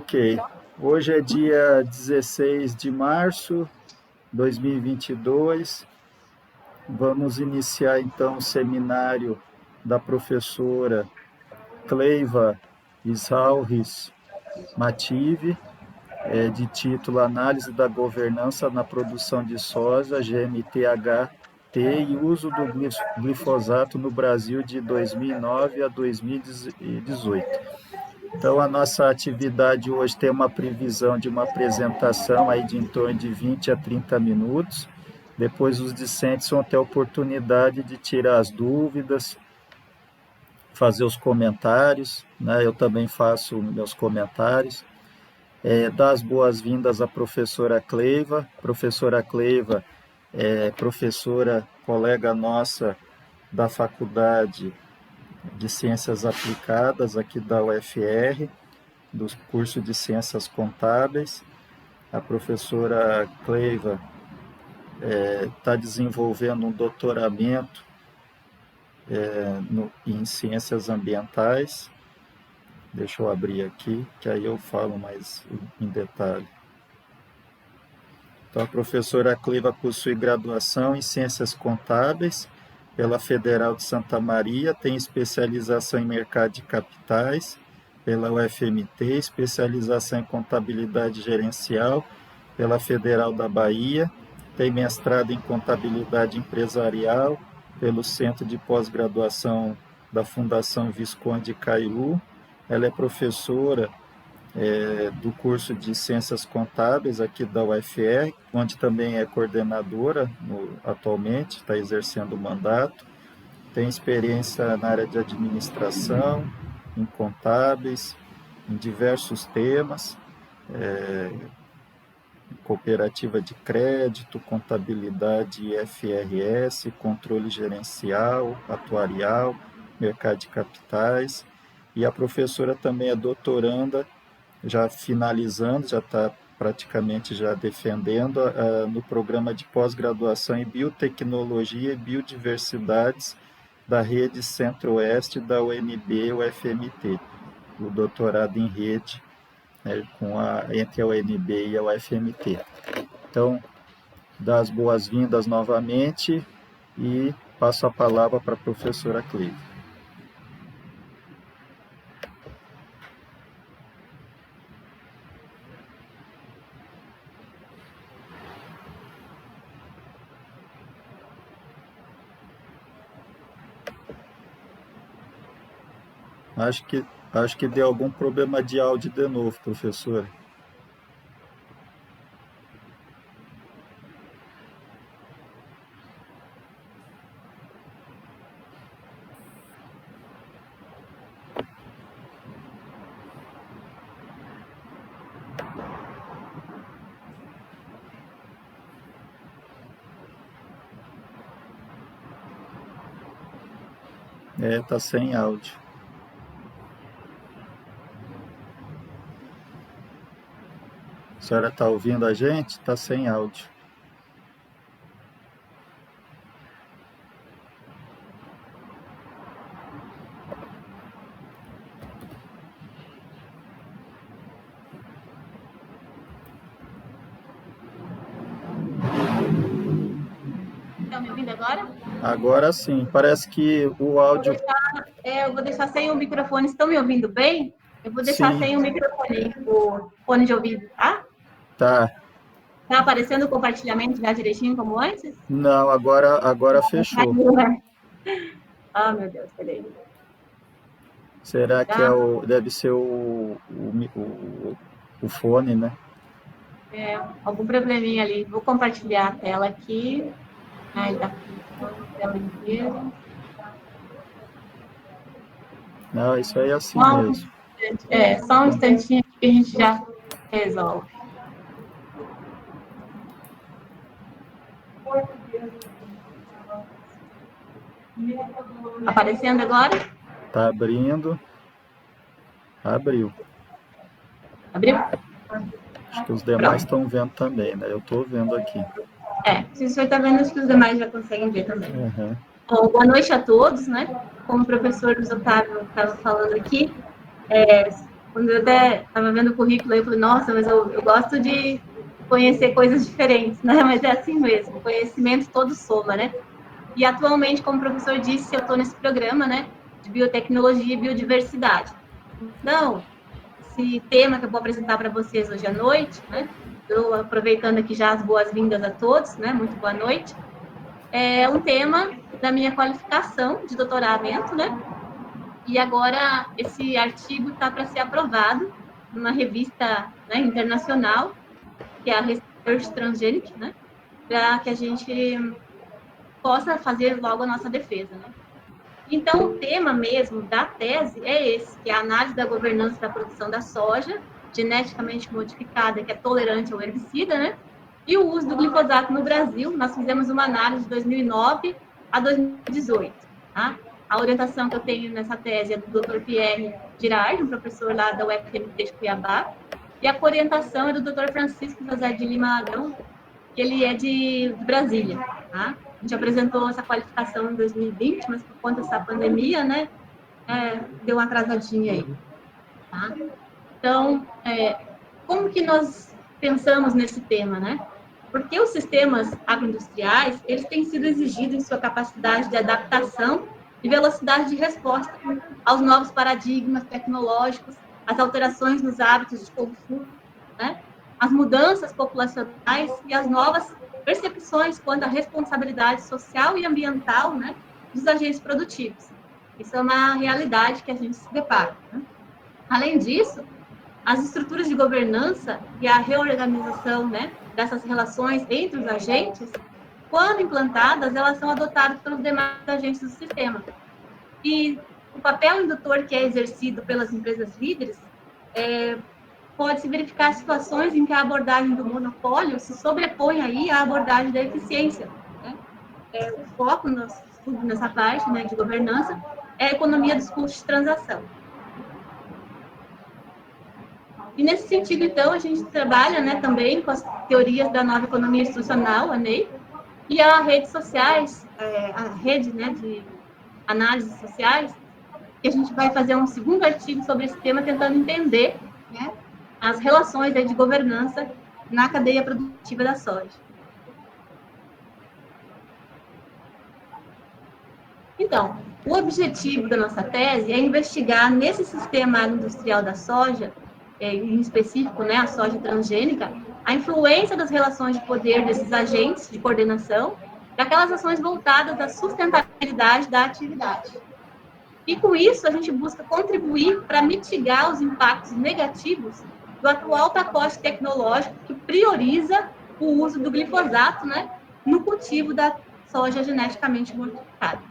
Ok. Hoje é dia 16 de março de 2022. Vamos iniciar, então, o seminário da professora Cleiva Isauris Mative, de título Análise da Governança na Produção de Soja, GMTHT e Uso do Glifosato no Brasil de 2009 a 2018. Então, a nossa atividade hoje tem uma previsão de uma apresentação aí de em torno de 20 a 30 minutos. Depois, os discentes vão ter a oportunidade de tirar as dúvidas, fazer os comentários, né? Eu também faço meus comentários. Dar as boas-vindas à professora Cleiva. Professora Cleiva é professora, colega nossa da Faculdade de Ciências Aplicadas aqui da UFR, do curso de Ciências Contábeis. A professora Cleiva está desenvolvendo um doutoramento em Ciências Ambientais. Deixa eu abrir aqui, que aí eu falo mais em detalhe. Então, a professora Cleiva possui graduação em Ciências Contábeis pela Federal de Santa Maria, tem especialização em Mercado de Capitais pela UFMT, especialização em Contabilidade Gerencial pela Federal da Bahia, tem mestrado em Contabilidade Empresarial pelo Centro de Pós-Graduação da Fundação Visconde Cairu. Ela é professora do curso de Ciências Contábeis aqui da UFR, onde também é coordenadora atualmente, está exercendo o mandato. Tem experiência na área de administração, em contábeis, em diversos temas, cooperativa de crédito, contabilidade IFRS, controle gerencial, atuarial, mercado de capitais. E a professora também é doutoranda, já finalizando, já está praticamente já defendendo no programa de pós-graduação em Biotecnologia e Biodiversidades da Rede Centro-Oeste da UNB UFMT, o doutorado em rede entre a UNB e a UFMT. Então, dá as boas-vindas novamente e passo a palavra para a professora Cleiva. Acho que deu algum problema de áudio de novo, professora. Tá sem áudio. A senhora está ouvindo a gente? Está sem áudio. Estão me ouvindo agora? Agora sim. Parece que o áudio... Eu vou deixar sem o microfone. Estão me ouvindo bem? Eu vou deixar Sim. sem o microfone, o fone de ouvido, tá? Tá. Tá aparecendo o compartilhamento já direitinho como antes? Não, agora fechou. Ah, meu Deus, peraí. Será que deve ser o fone, né? Algum probleminha ali. Vou compartilhar a tela aqui. Ai, tá. Tela inteira. Não, isso aí é assim mesmo. Só um instantinho que a gente já resolve. Aparecendo agora? Tá abrindo. Abriu. Abriu? Acho que os demais estão vendo também, né? Eu estou vendo aqui. Se o senhor está vendo, acho que os demais já conseguem ver também. Uhum. Bom, boa noite a todos, né? Como o professor Luiz Otávio estava falando aqui, Quando eu até estava vendo o currículo, eu falei, nossa, mas eu gosto de conhecer coisas diferentes, né? Mas é assim mesmo, conhecimento todo soma, né? E atualmente, como o professor disse, eu estou nesse programa, né, de biotecnologia e biodiversidade. Então, esse tema que eu vou apresentar para vocês hoje à noite, né, eu aproveitando aqui já as boas-vindas a todos, né, muito boa noite, é um tema da minha qualificação de doutoramento, né, e agora esse artigo está para ser aprovado numa revista, né, internacional, que é a Research Transgenic, né, para que a gente possa fazer logo a nossa defesa, né. Então, o tema mesmo da tese é esse, que é a análise da governança da produção da soja geneticamente modificada, que é tolerante ao herbicida, né? E o uso do glifosato no Brasil. Nós fizemos uma análise de 2009 a 2018, tá? A orientação que eu tenho nessa tese é do Dr. Pierre Girard, um professor lá da UFMT de Cuiabá, e a orientação é do Dr. Francisco José de Lima Arão, que ele é de Brasília, tá? A gente apresentou essa qualificação em 2020, mas por conta dessa pandemia, né, deu uma atrasadinha aí, tá? Então, como que nós pensamos nesse tema, né? Porque os sistemas agroindustriais, eles têm sido exigidos em sua capacidade de adaptação e velocidade de resposta aos novos paradigmas tecnológicos, às alterações nos hábitos de consumo, né? As mudanças populacionais e as novas percepções quanto à responsabilidade social e ambiental, né, dos agentes produtivos. Isso é uma realidade que a gente se depara, né? Além disso, as estruturas de governança e a reorganização, né, dessas relações entre os agentes, quando implantadas, elas são adotadas pelos demais agentes do sistema. E o papel indutor que é exercido pelas empresas líderes pode-se verificar situações em que a abordagem do monopólio se sobrepõe aí à abordagem da eficiência, né? O foco no estudo nessa parte, né, de governança é a economia dos custos de transação. E nesse sentido, então, a gente trabalha, né, também com as teorias da nova economia institucional, a NEI, e as redes sociais, a rede, né, de análises sociais, que a gente vai fazer um segundo artigo sobre esse tema, tentando entender, né, as relações de governança na cadeia produtiva da soja. Então, o objetivo da nossa tese é investigar nesse sistema agroindustrial da soja, em específico, né, a soja transgênica, a influência das relações de poder desses agentes de coordenação, daquelas ações voltadas à sustentabilidade da atividade. E com isso, a gente busca contribuir para mitigar os impactos negativos do atual pacote tecnológico que prioriza o uso do glifosato, né, no cultivo da soja geneticamente modificada.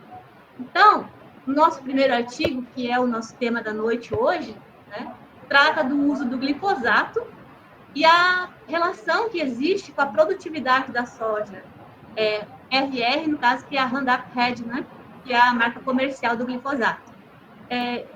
Então, o nosso primeiro artigo, que é o nosso tema da noite hoje, né, trata do uso do glifosato e a relação que existe com a produtividade da soja. RR, no caso, que é a Roundup Ready, né, que é a marca comercial do glifosato.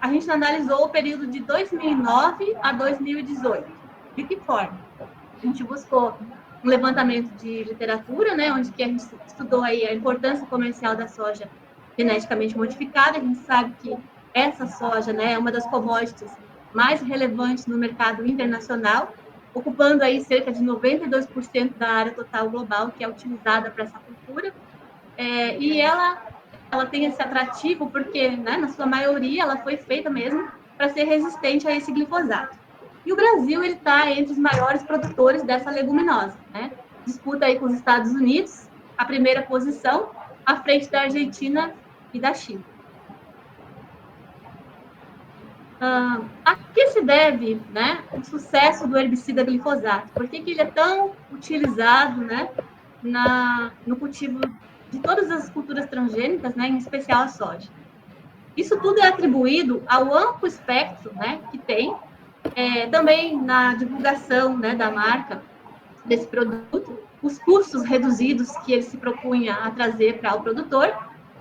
A gente analisou o período de 2009 a 2018. De que forma? A gente buscou um levantamento de literatura, né, onde que a gente estudou aí a importância comercial da soja geneticamente modificada. A gente sabe que essa soja, né, é uma das commodities mais relevantes no mercado internacional, ocupando aí cerca de 92% da área total global que é utilizada para essa cultura. E ela tem esse atrativo porque, né, na sua maioria, ela foi feita mesmo para ser resistente a esse glifosato. E o Brasil está entre os maiores produtores dessa leguminosa, né? Disputa aí com os Estados Unidos a primeira posição, à frente da Argentina e da China. A que se deve, né, o sucesso do herbicida glifosato? Por que ele é tão utilizado, né, no cultivo de todas as culturas transgênicas, né, em especial a soja? Isso tudo é atribuído ao amplo espectro, né, que tem, também na divulgação, né, da marca desse produto, os custos reduzidos que ele se propunha a trazer para o produtor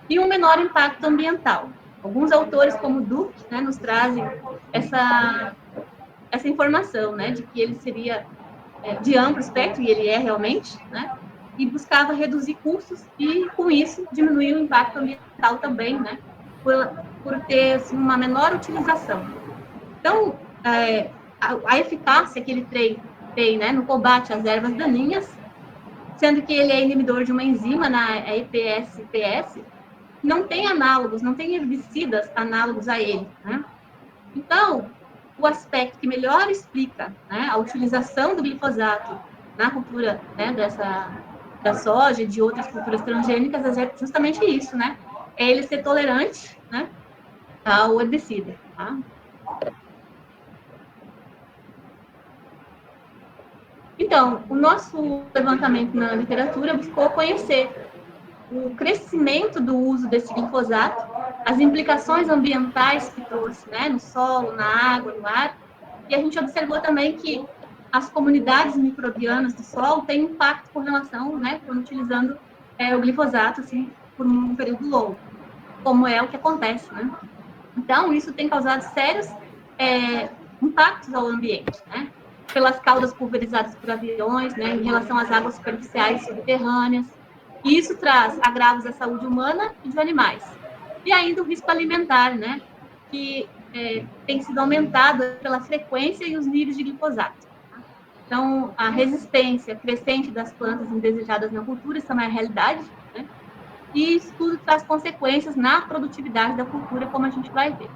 e um menor impacto ambiental. Alguns autores, como Duke, né, nos trazem essa informação, né, de que ele seria de amplo espectro, e ele é realmente, né, e buscava reduzir custos e, com isso, diminuir o impacto ambiental também, né, por ter assim, uma menor utilização. Então, a eficácia que ele tem, né, no combate às ervas daninhas, sendo que ele é inibidor de uma enzima na EPS-PS, não tem análogos, não tem herbicidas análogos a ele, né? Então, o aspecto que melhor explica, né, a utilização do glifosato na cultura, né, da soja e de outras culturas transgênicas é justamente isso, né? É ele ser tolerante, né, ao herbicida, tá? Então, o nosso levantamento na literatura buscou conhecer o crescimento do uso desse glifosato, as implicações ambientais que trouxe, né, no solo, na água, no ar, e a gente observou também que as comunidades microbianas do solo têm impacto com relação, né, quando utilizando o glifosato, assim, por um período longo, como é o que acontece, né? Então, isso tem causado sérios impactos ao ambiente, né? Pelas caudas pulverizadas por aviões, né, em relação às águas superficiais e subterrâneas. E isso traz agravos à saúde humana e de animais. E ainda o risco alimentar, né, que tem sido aumentado pela frequência e os níveis de glifosato. Tá? Então, a resistência crescente das plantas indesejadas na cultura, isso é uma realidade, né? E isso tudo traz consequências na produtividade da cultura, como a gente vai ver.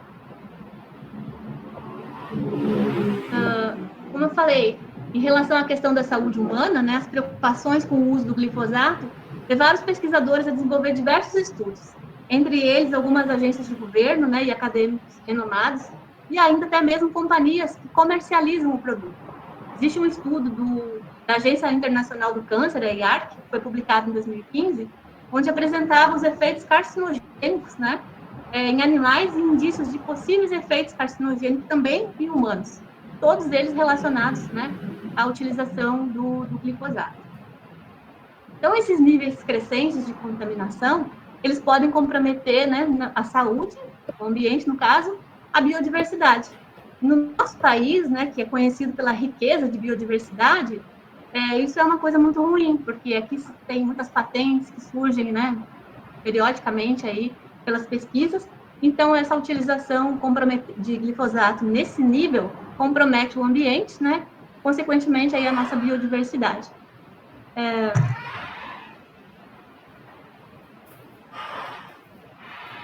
Como eu falei, em relação à questão da saúde humana, né, as preocupações com o uso do glifosato levaram os pesquisadores a desenvolver diversos estudos, entre eles algumas agências de governo, né, e acadêmicos renomados, e ainda até mesmo companhias que comercializam o produto. Existe um estudo da Agência Internacional do Câncer, a IARC, que foi publicado em 2015, onde apresentava os efeitos carcinogênicos, né, em animais e indícios de possíveis efeitos carcinogênicos também em humanos, todos eles relacionados, né, à utilização do glifosato. Então, esses níveis crescentes de contaminação, eles podem comprometer, né, a saúde, o ambiente, no caso, a biodiversidade. No nosso país, né, que é conhecido pela riqueza de biodiversidade, isso é uma coisa muito ruim, porque aqui tem muitas patentes que surgem, né, periodicamente aí pelas pesquisas. Então, essa utilização de glifosato nesse nível compromete o ambiente, né? Consequentemente, aí a nossa biodiversidade.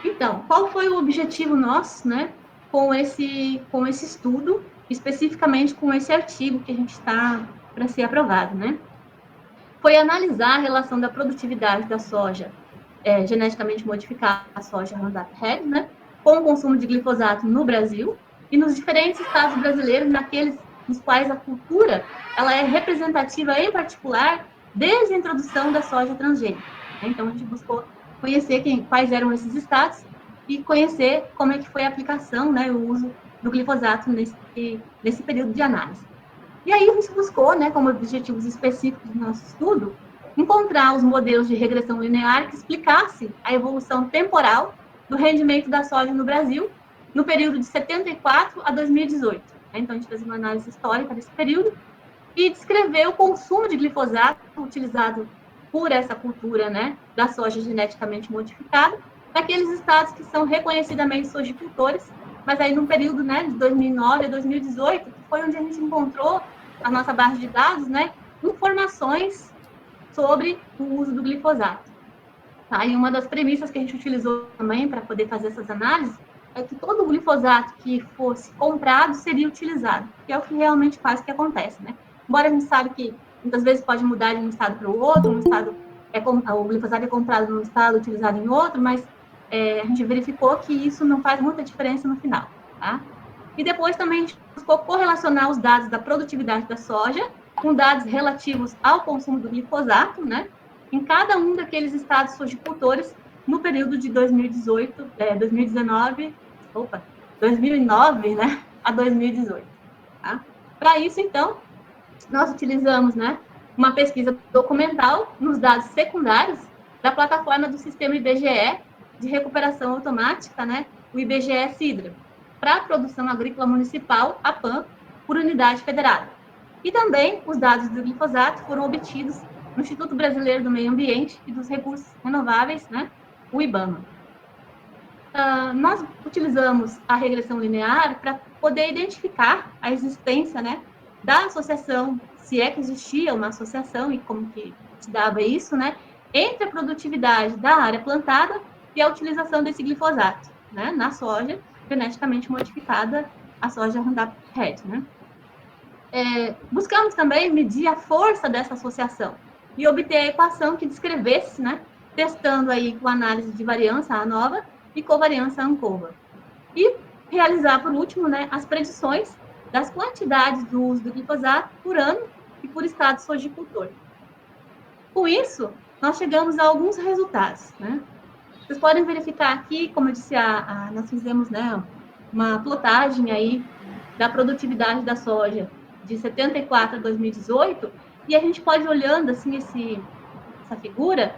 Então, qual foi o objetivo nosso, né, com esse estudo, especificamente com esse artigo que a gente está para ser aprovado, né? Foi analisar a relação da produtividade da soja geneticamente modificada, a soja Roundup Ready, né, com o consumo de glifosato no Brasil e nos diferentes estados brasileiros, naqueles nos quais a cultura ela é representativa, em particular, desde a introdução da soja transgênica. Então, a gente buscou conhecer quais eram esses estados e conhecer como é que foi a aplicação, né, o uso do glifosato nesse período de análise. E aí a gente buscou, né, como objetivos específicos do nosso estudo, encontrar os modelos de regressão linear que explicasse a evolução temporal do rendimento da soja no Brasil no período de 74 a 2018. Então, a gente fez uma análise histórica desse período e descreveu o consumo de glifosato utilizado por essa cultura, né, da soja geneticamente modificada, naqueles estados que são reconhecidamente sojicultores, mas aí no período, né, de 2009 a 2018, que foi onde a gente encontrou a nossa base de dados, né, informações sobre o uso do glifosato. Tá? E uma das premissas que a gente utilizou também para poder fazer essas análises é que todo o glifosato que fosse comprado seria utilizado, que é o que realmente faz que acontece, né? Embora a gente sabe que muitas vezes pode mudar de um estado para o outro, o glifosato é comprado num estado, utilizado em outro, mas a gente verificou que isso não faz muita diferença no final, tá? E depois também a gente buscou correlacionar os dados da produtividade da soja com dados relativos ao consumo do glifosato, né, em cada um daqueles estados sojicultores no período de 2009, né, a 2018. Tá? Para isso, então, nós utilizamos, né, uma pesquisa documental nos dados secundários da plataforma do sistema IBGE de recuperação automática, né, o IBGE Sidra, para a produção agrícola municipal, a PAM, por unidade federada. E também os dados do glifosato foram obtidos no Instituto Brasileiro do Meio Ambiente e dos Recursos Renováveis, né, o IBAMA. Nós utilizamos a regressão linear para poder identificar a existência, né, da associação, se é que existia uma associação e como que se dava isso, né, entre a produtividade da área plantada e a utilização desse glifosato, né, na soja geneticamente modificada, a soja Roundup Ready, né. Buscamos também medir a força dessa associação e obter a equação que descrevesse, né, testando aí com análise de variância ANOVA e covariância ANCOVA. E realizar, por último, né, as predições das quantidades do uso do glifosato por ano e por estado sojicultor. Com isso, nós chegamos a alguns resultados, né? Vocês podem verificar aqui, como eu disse, nós fizemos, né, uma plotagem aí da produtividade da soja de 74 a 2018, e a gente pode, olhando assim essa figura,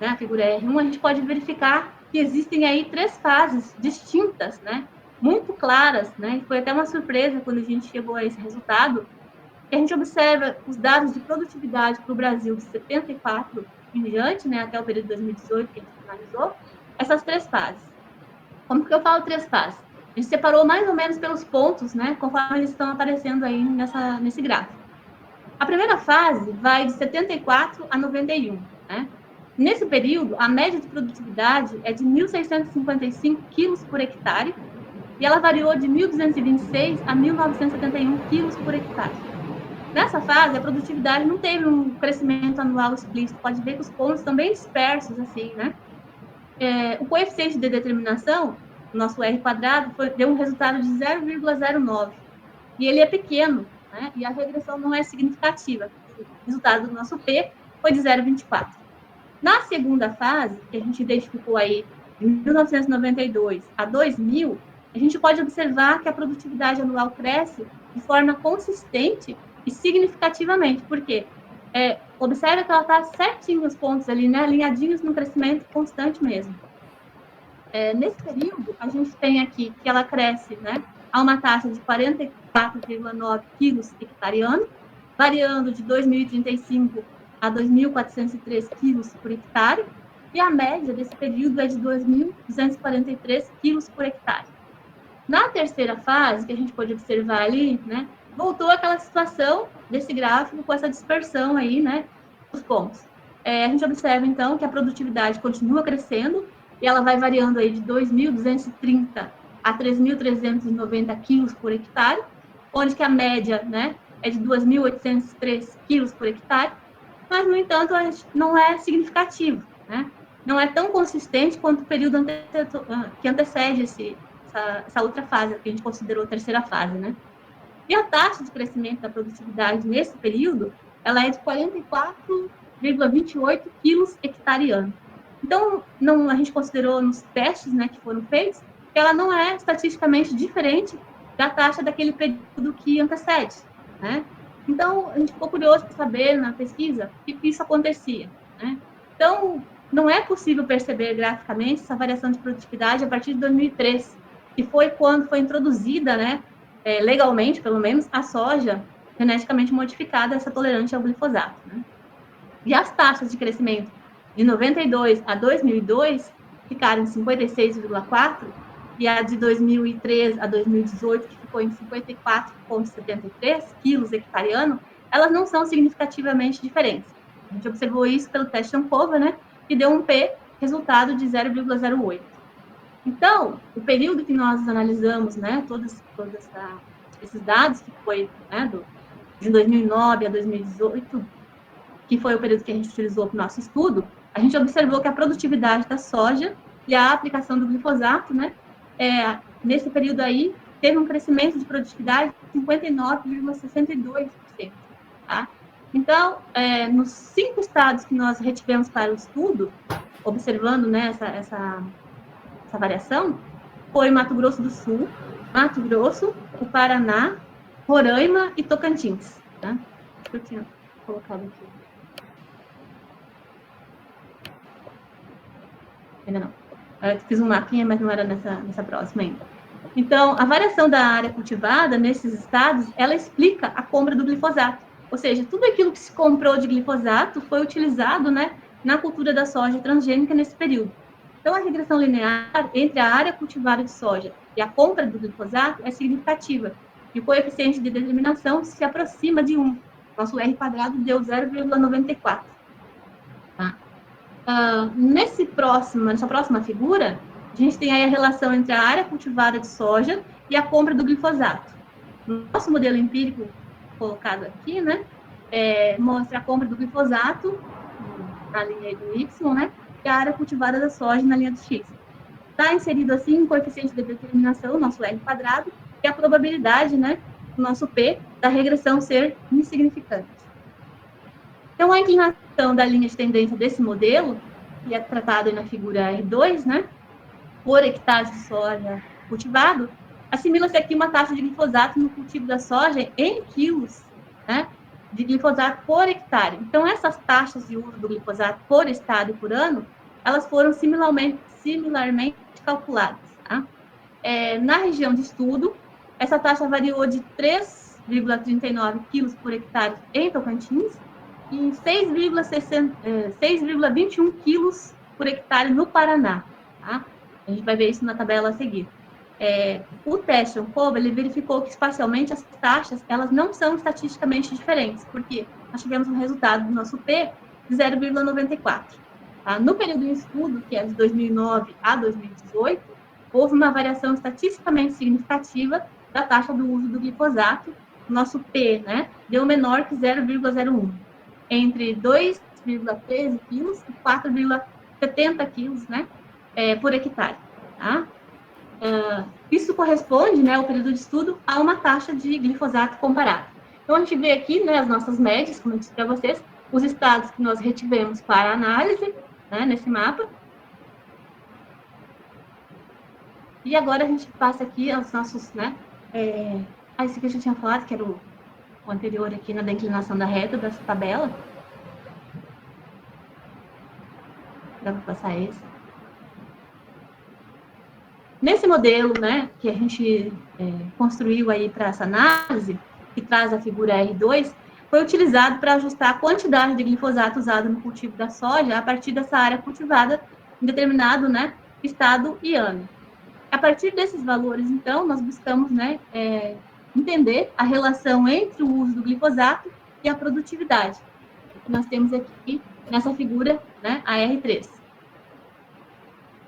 né, a figura R1, a gente pode verificar que existem aí 3 fases distintas, né, muito claras, né, e foi até uma surpresa quando a gente chegou a esse resultado, que a gente observa os dados de produtividade para o Brasil de 74 em diante, né, até o período de 2018 que a gente analisou, essas 3 fases. Como que eu falo 3 fases? A gente separou mais ou menos pelos pontos, né, conforme eles estão aparecendo aí nesse gráfico. A primeira fase vai de 74 a 91, né? Nesse período, a média de produtividade é de 1.655 quilos por hectare, e ela variou de 1.226 a 1.971 quilos por hectare. Nessa fase, a produtividade não teve um crescimento anual explícito, pode ver que os pontos estão bem dispersos, assim, né? O coeficiente de determinação, o nosso R quadrado, deu um resultado de 0,09, e ele é pequeno, né? E a regressão não é significativa. O resultado do nosso P foi de 0,24. Na segunda fase, que a gente identificou aí de 1992 a 2000, a gente pode observar que a produtividade anual cresce de forma consistente e significativamente. Por quê? Observa que ela está certinho os pontos ali, né? Alinhadinhos no crescimento constante mesmo. Nesse período, a gente tem aqui que ela cresce, né, a uma taxa de 44,9 quilos hectare ano, variando de 2.035 a 2.403 quilos por hectare, e a média desse período é de 2.243 quilos por hectare. Na terceira fase, que a gente pode observar ali, né, voltou aquela situação desse gráfico com essa dispersão aí, né, dos pontos. A gente observa, então, que a produtividade continua crescendo, e ela vai variando aí de 2.230 a 3.390 quilos por hectare, onde que a média, né, é de 2.803 quilos por hectare, mas, no entanto, não é significativo, né? Não é tão consistente quanto o período que antecede essa outra fase, que a gente considerou a terceira fase, né? E a taxa de crescimento da produtividade nesse período, ela é de 44,28 quilos hectare ano. Então, a gente considerou nos testes, né, que foram feitos, que ela não é estatisticamente diferente da taxa daquele período que antecede, né? Então, a gente ficou curioso para saber na pesquisa o que isso acontecia, né? Então, não é possível perceber graficamente essa variação de produtividade a partir de 2003, que foi quando foi introduzida, né, legalmente, pelo menos, a soja geneticamente modificada, essa tolerante ao glifosato, né? E as taxas de crescimento de 92 a 2002 ficaram em 56,4, e a de 2003 a 2018, que ficou em 54,73 quilos hectare ano, elas não são significativamente diferentes. A gente observou isso pelo teste ANCOVA, né, que deu um P, resultado de 0,08. Então, o período que nós analisamos, né, todos esses dados, que foi, né, de 2009 a 2018, que foi o período que a gente utilizou para o nosso estudo, a gente observou que a produtividade da soja e a aplicação do glifosato, né, nesse período aí, teve um crescimento de produtividade de 59,62%, tá? Então, nos 5 estados que nós retivemos para o estudo, observando, né, essa variação, foi Mato Grosso do Sul, Mato Grosso, o Paraná, Roraima e Tocantins, tá? Eu tinha colocado aqui. Ainda não. Eu fiz um mapinha, mas não era nessa próxima ainda. Então, a variação da área cultivada nesses estados, ela explica a compra do glifosato. Ou seja, tudo aquilo que se comprou de glifosato foi utilizado, né, na cultura da soja transgênica nesse período. Então, a regressão linear entre a área cultivada de soja e a compra do glifosato é significativa, e o coeficiente de determinação se aproxima de 1. Nosso R quadrado deu 0,94. Tá? Nessa próxima figura, a gente tem aí a relação entre a área cultivada de soja e a compra do glifosato. No nosso modelo empírico colocado aqui, né, mostra a compra do glifosato na linha do Y, né, e a área cultivada da soja na linha do X. Está inserido assim um coeficiente de determinação, nosso R quadrado, e a probabilidade, né, do nosso P, da regressão ser insignificante. Então, a inclinação da linha de tendência desse modelo, que é tratado na figura R2, né, por hectare de soja cultivado, assimila-se aqui uma taxa de glifosato no cultivo da soja em quilos, né, de glifosato por hectare. Então, essas taxas de uso do glifosato por estado e por ano, elas foram similarmente calculadas. Tá? Na região de estudo, essa taxa variou de 3,39 quilos por hectare em Tocantins e 6,21 quilos por hectare no Paraná. Tá? A gente vai ver isso na tabela a seguir. O teste Ancoba, ele verificou que espacialmente as taxas elas não são estatisticamente diferentes, porque nós tivemos um resultado do nosso P de 0,94. Tá? No período em estudo, que é de 2009 a 2018, houve uma variação estatisticamente significativa da taxa do uso do glifosato. Nosso P, né, deu menor que 0,01, entre 2,13 quilos e 4,70 quilos, né, por hectare. Tá? Isso corresponde, né, ao período de estudo, a uma taxa de glifosato comparada. Então, a gente vê aqui, né, as nossas médias, como eu disse para vocês, os estados que nós retivemos para análise, né, nesse mapa. E agora a gente passa aqui aos nossos, né, esse que a gente tinha falado, que era o anterior aqui, na inclinação da reta dessa tabela. Dá para passar esse. Nesse modelo, né, que a gente construiu aí para essa análise, que traz a figura R2, foi utilizado para ajustar a quantidade de glifosato usado no cultivo da soja a partir dessa área cultivada em determinado, né, estado e ano. A partir desses valores, então, nós buscamos, né, entender a relação entre o uso do glifosato e a produtividade. Que nós temos aqui nessa figura, né, a R3.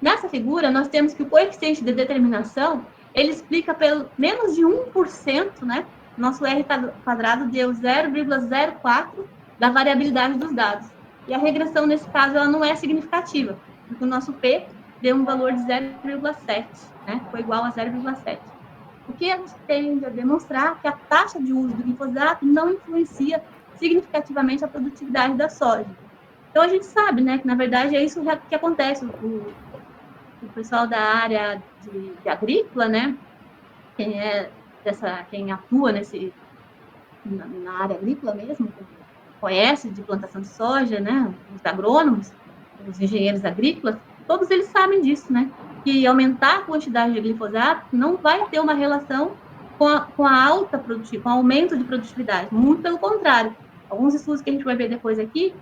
Nessa figura, nós temos que o coeficiente de determinação, ele explica pelo menos de 1%, né? Nosso R quadrado deu 0,04 da variabilidade dos dados. E a regressão, nesse caso, ela não é significativa, porque o nosso P deu um valor de 0,7, né? Foi igual a 0,7. O que a gente tende a demonstrar que a taxa de uso do glifosato não influencia significativamente a produtividade da soja. Então, a gente sabe, né, que, na verdade, é isso que acontece. O pessoal da área de agrícola, né, quem atua na área agrícola mesmo, conhece de plantação de soja, né, os agrônomos, os engenheiros agrícolas, todos eles sabem disso, né, que aumentar a quantidade de glifosato não vai ter uma relação com a alta produtividade, com o aumento de produtividade, muito pelo contrário. Alguns estudos que a gente vai ver depois aqui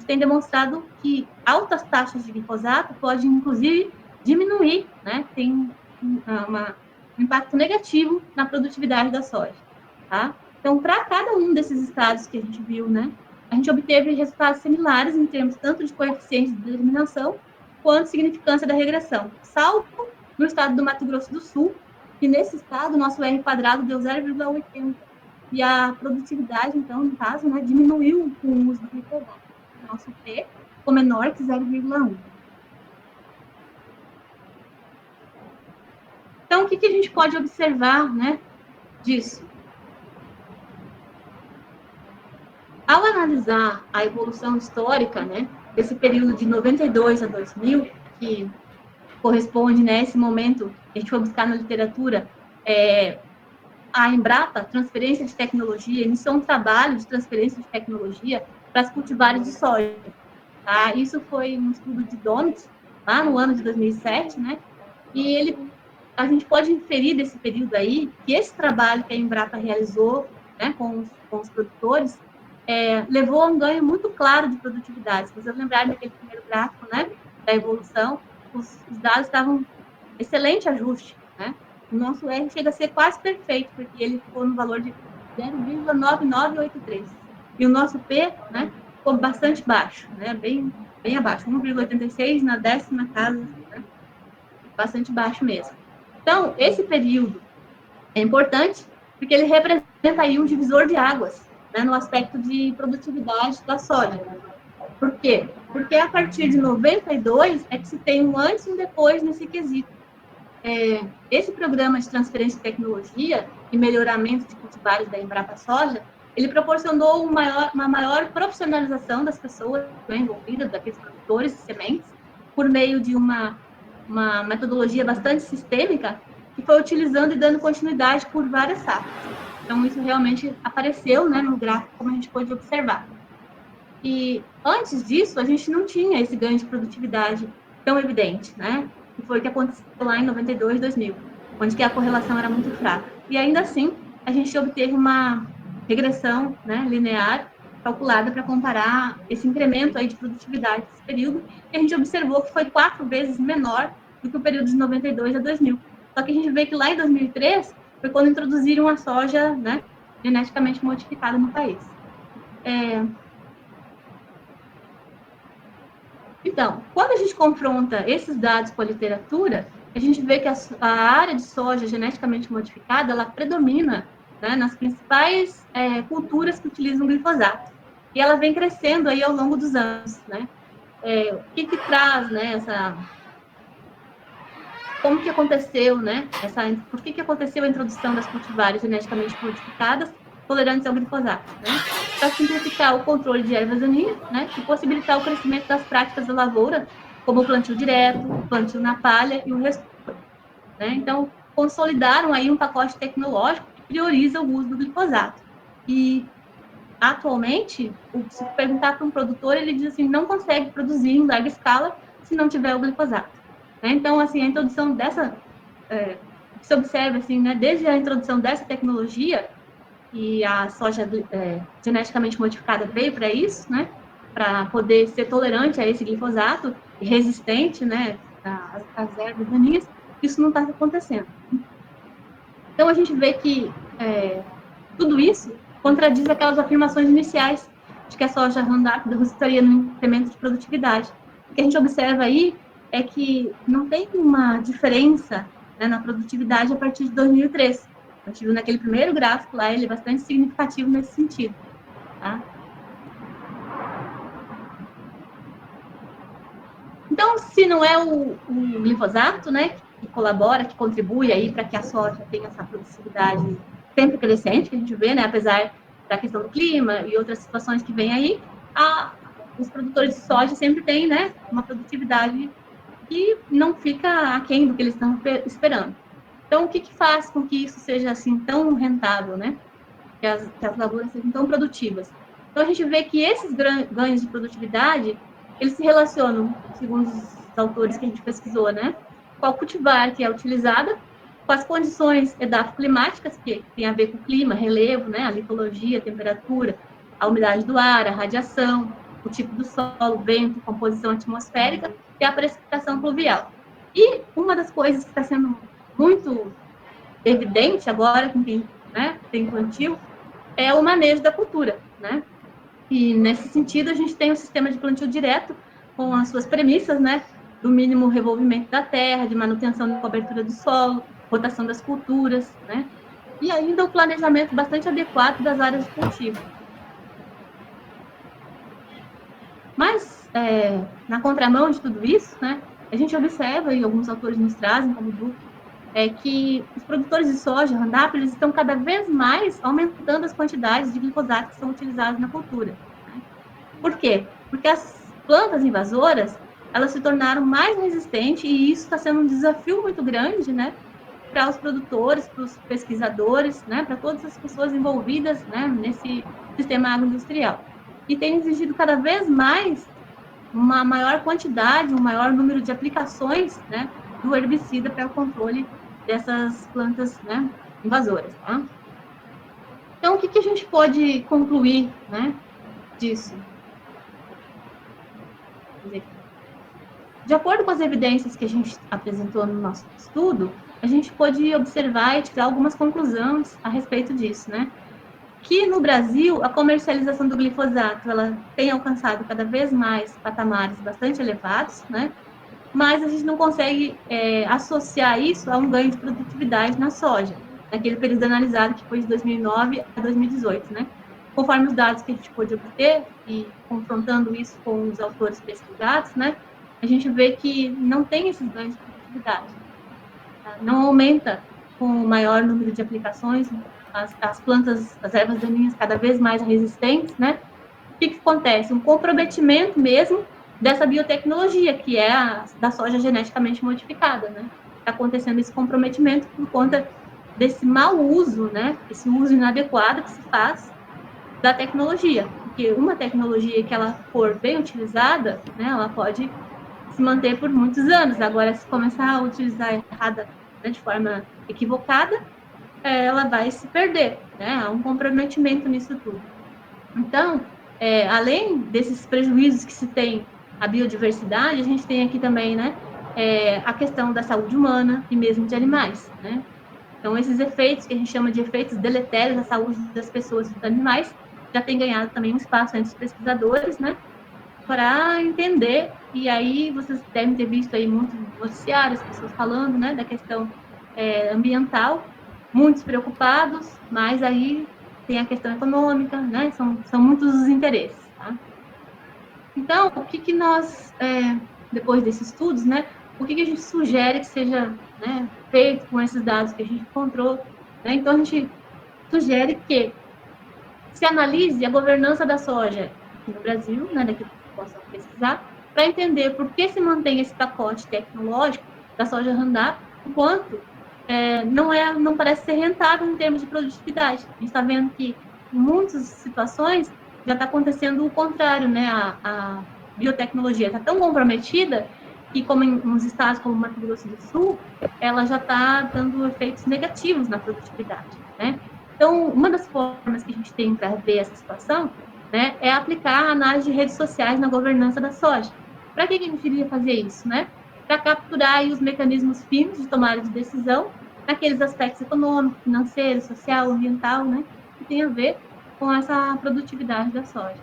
têm demonstrado que altas taxas de glifosato podem, inclusive, diminuir, né, tem um impacto negativo na produtividade da soja, tá? Então, para cada um desses estados que a gente viu, né, a gente obteve resultados similares em termos tanto de coeficiente de determinação quanto significância da regressão, salvo no estado do Mato Grosso do Sul, que nesse estado o nosso R quadrado deu 0,80, e a produtividade, então, no caso, né, diminuiu com o uso do glifosato. O nosso P ficou menor que 0,1. Então, o que a gente pode observar, né, disso? Ao analisar a evolução histórica, né, desse período de 92 a 2000, que corresponde, né, esse momento que a gente foi buscar na literatura, a Embrapa, transferência de tecnologia, iniciou um trabalho de transferência de tecnologia para as cultivares de soja. Tá? Isso foi um estudo de Donut, lá no ano de 2007, né, e a gente pode inferir desse período aí que esse trabalho que a Embrapa realizou, né, com os produtores, levou a um ganho muito claro de produtividade. Se vocês lembrarem daquele primeiro gráfico, né, da evolução, os dados estavam excelente ajuste, né? O nosso R chega a ser quase perfeito, porque ele ficou no valor de 0,9983. E o nosso P, né, ficou bastante baixo, né? Bem abaixo, 1,86 na 10ª casa, né? Bastante baixo mesmo. Então, esse período é importante porque ele representa aí um divisor de águas, né, no aspecto de produtividade da soja. Por quê? Porque a partir de 92 é que se tem um antes e um depois nesse quesito. Esse programa de transferência de tecnologia e melhoramento de cultivares da Embrapa Soja, ele proporcionou uma maior profissionalização das pessoas envolvidas, daqueles produtores de sementes, por meio de uma metodologia bastante sistêmica, que foi utilizando e dando continuidade por várias safras. Então, isso realmente apareceu, né, no gráfico, como a gente pôde observar. E antes disso, a gente não tinha esse ganho de produtividade tão evidente, né? Que foi o que aconteceu lá em 92, 2000, onde que a correlação era muito fraca. E ainda assim, a gente obteve uma regressão, né, linear calculada para comparar esse incremento aí de produtividade desse período, e a gente observou que foi 4 vezes menor do que o período de 92 a 2000. Só que a gente vê que lá em 2003 foi quando introduziram a soja, né, geneticamente modificada no país. Então, quando a gente confronta esses dados com a literatura, a gente vê que a área de soja geneticamente modificada, ela predomina, né, nas principais culturas que utilizam glifosato. E ela vem crescendo aí ao longo dos anos, né? O que traz, né, como que aconteceu, né? Por que aconteceu a introdução das cultivares geneticamente modificadas tolerantes ao glifosato, né? Para simplificar o controle de ervas daninhas, né? E possibilitar o crescimento das práticas da lavoura, como o plantio direto, plantio na palha e o restolho, né? Então, consolidaram aí um pacote tecnológico que prioriza o uso do glifosato. E atualmente, se perguntar para um produtor, ele diz assim, não consegue produzir em larga escala se não tiver o glifosato. Então, assim, a introdução dessa, que se observa, assim, né, desde a introdução dessa tecnologia, e a soja geneticamente modificada veio para isso, né, para poder ser tolerante a esse glifosato e resistente, né, às ervas daninhas, isso não está acontecendo. Então, a gente vê que tudo isso contradiz aquelas afirmações iniciais de que a soja Roundup resultaria no incremento de produtividade. O que a gente observa aí é que não tem uma diferença, né, na produtividade a partir de 2003. A gente viu naquele primeiro gráfico lá, ele é bastante significativo nesse sentido. Tá? Então, se não é o glifosato, né, que colabora, que contribui aí para que a soja tenha essa produtividade sempre crescente, que a gente vê, né, apesar da questão do clima e outras situações que vêm aí, os produtores de soja sempre têm, né, uma produtividade que não fica aquém do que eles estão esperando. Então, o que faz com que isso seja assim tão rentável, né? Que as lavouras sejam tão produtivas? Então, a gente vê que esses ganhos de produtividade, eles se relacionam, segundo os autores que a gente pesquisou, né? Com a cultivar que é utilizada, com as condições edafoclimáticas, que tem a ver com o clima, relevo, né? A litologia, a temperatura, a umidade do ar, a radiação, o tipo do solo, vento, composição atmosférica e a precipitação pluvial. E uma das coisas que está sendo muito evidente agora com quem, né, tem plantio é o manejo da cultura, né? E nesse sentido a gente tem o sistema de plantio direto com as suas premissas, né, do mínimo revolvimento da terra, de manutenção da cobertura do solo, rotação das culturas, né? E ainda o planejamento bastante adequado das áreas de cultivo. Mas, na contramão de tudo isso, né, a gente observa, e alguns autores nos trazem, como o Duque, que os produtores de soja, Roundup, eles estão cada vez mais aumentando as quantidades de glifosato que são utilizadas na cultura. Né? Por quê? Porque as plantas invasoras, elas se tornaram mais resistentes e isso está sendo um desafio muito grande, né, para os produtores, para os pesquisadores, né, para todas as pessoas envolvidas, né, nesse sistema agroindustrial. E tem exigido cada vez mais uma maior quantidade, um maior número de aplicações, né, do herbicida para o controle dessas plantas, né, invasoras. Tá? Então, o que a gente pode concluir, né, disso? de acordo com as evidências que a gente apresentou no nosso estudo, a gente pôde observar e tirar algumas conclusões a respeito disso, né? Que no Brasil, a comercialização do glifosato, ela tem alcançado cada vez mais patamares bastante elevados, né? Mas a gente não consegue associar isso a um ganho de produtividade na soja, naquele período analisado que foi de 2009 a 2018, né? Conforme os dados que a gente pôde obter e confrontando isso com os autores pesquisados, né? A gente vê que não tem esses ganhos de produtividade. Tá? Não aumenta com o maior número de aplicações, as plantas, as ervas daninhas cada vez mais resistentes, né? O que acontece? Um comprometimento mesmo dessa biotecnologia, que é a da soja geneticamente modificada, né? Está acontecendo esse comprometimento por conta desse mau uso, né? Esse uso inadequado que se faz da tecnologia. Porque uma tecnologia que ela for bem utilizada, né? Ela pode se manter por muitos anos. Agora, se começar a utilizar errada, né, de forma equivocada, ela vai se perder, né? Há um comprometimento nisso tudo. Então, além desses prejuízos que se tem à biodiversidade, a gente tem aqui também, né, a questão da saúde humana e mesmo de animais, né? Então, esses efeitos que a gente chama de efeitos deletérios à saúde das pessoas e dos animais já tem ganhado também um espaço entre os pesquisadores, né, para entender, e aí vocês devem ter visto aí muitos noticiários, pessoas falando, né, da questão ambiental, muitos preocupados, mas aí tem a questão econômica, né, são muitos os interesses, tá? Então, o que nós, depois desses estudos, né, o que a gente sugere que seja, né, feito com esses dados que a gente encontrou, né? Então, a gente sugere que se analise a governança da soja aqui no Brasil, né, daqui que possam pesquisar, para entender por que se mantém esse pacote tecnológico da soja Roundup, enquanto não parece ser rentável em termos de produtividade. A gente está vendo que em muitas situações já está acontecendo o contrário, né? A biotecnologia está tão comprometida que, como em uns estados como Mato Grosso do Sul, ela já está dando efeitos negativos na produtividade, né? Então, uma das formas que a gente tem para ver essa situação, né, é aplicar a análise de redes sociais na governança da soja. Para que a gente iria fazer isso, né? Para capturar aí os mecanismos finos de tomada de decisão naqueles aspectos econômico, financeiro, social, ambiental, né, que tem a ver com essa produtividade da soja.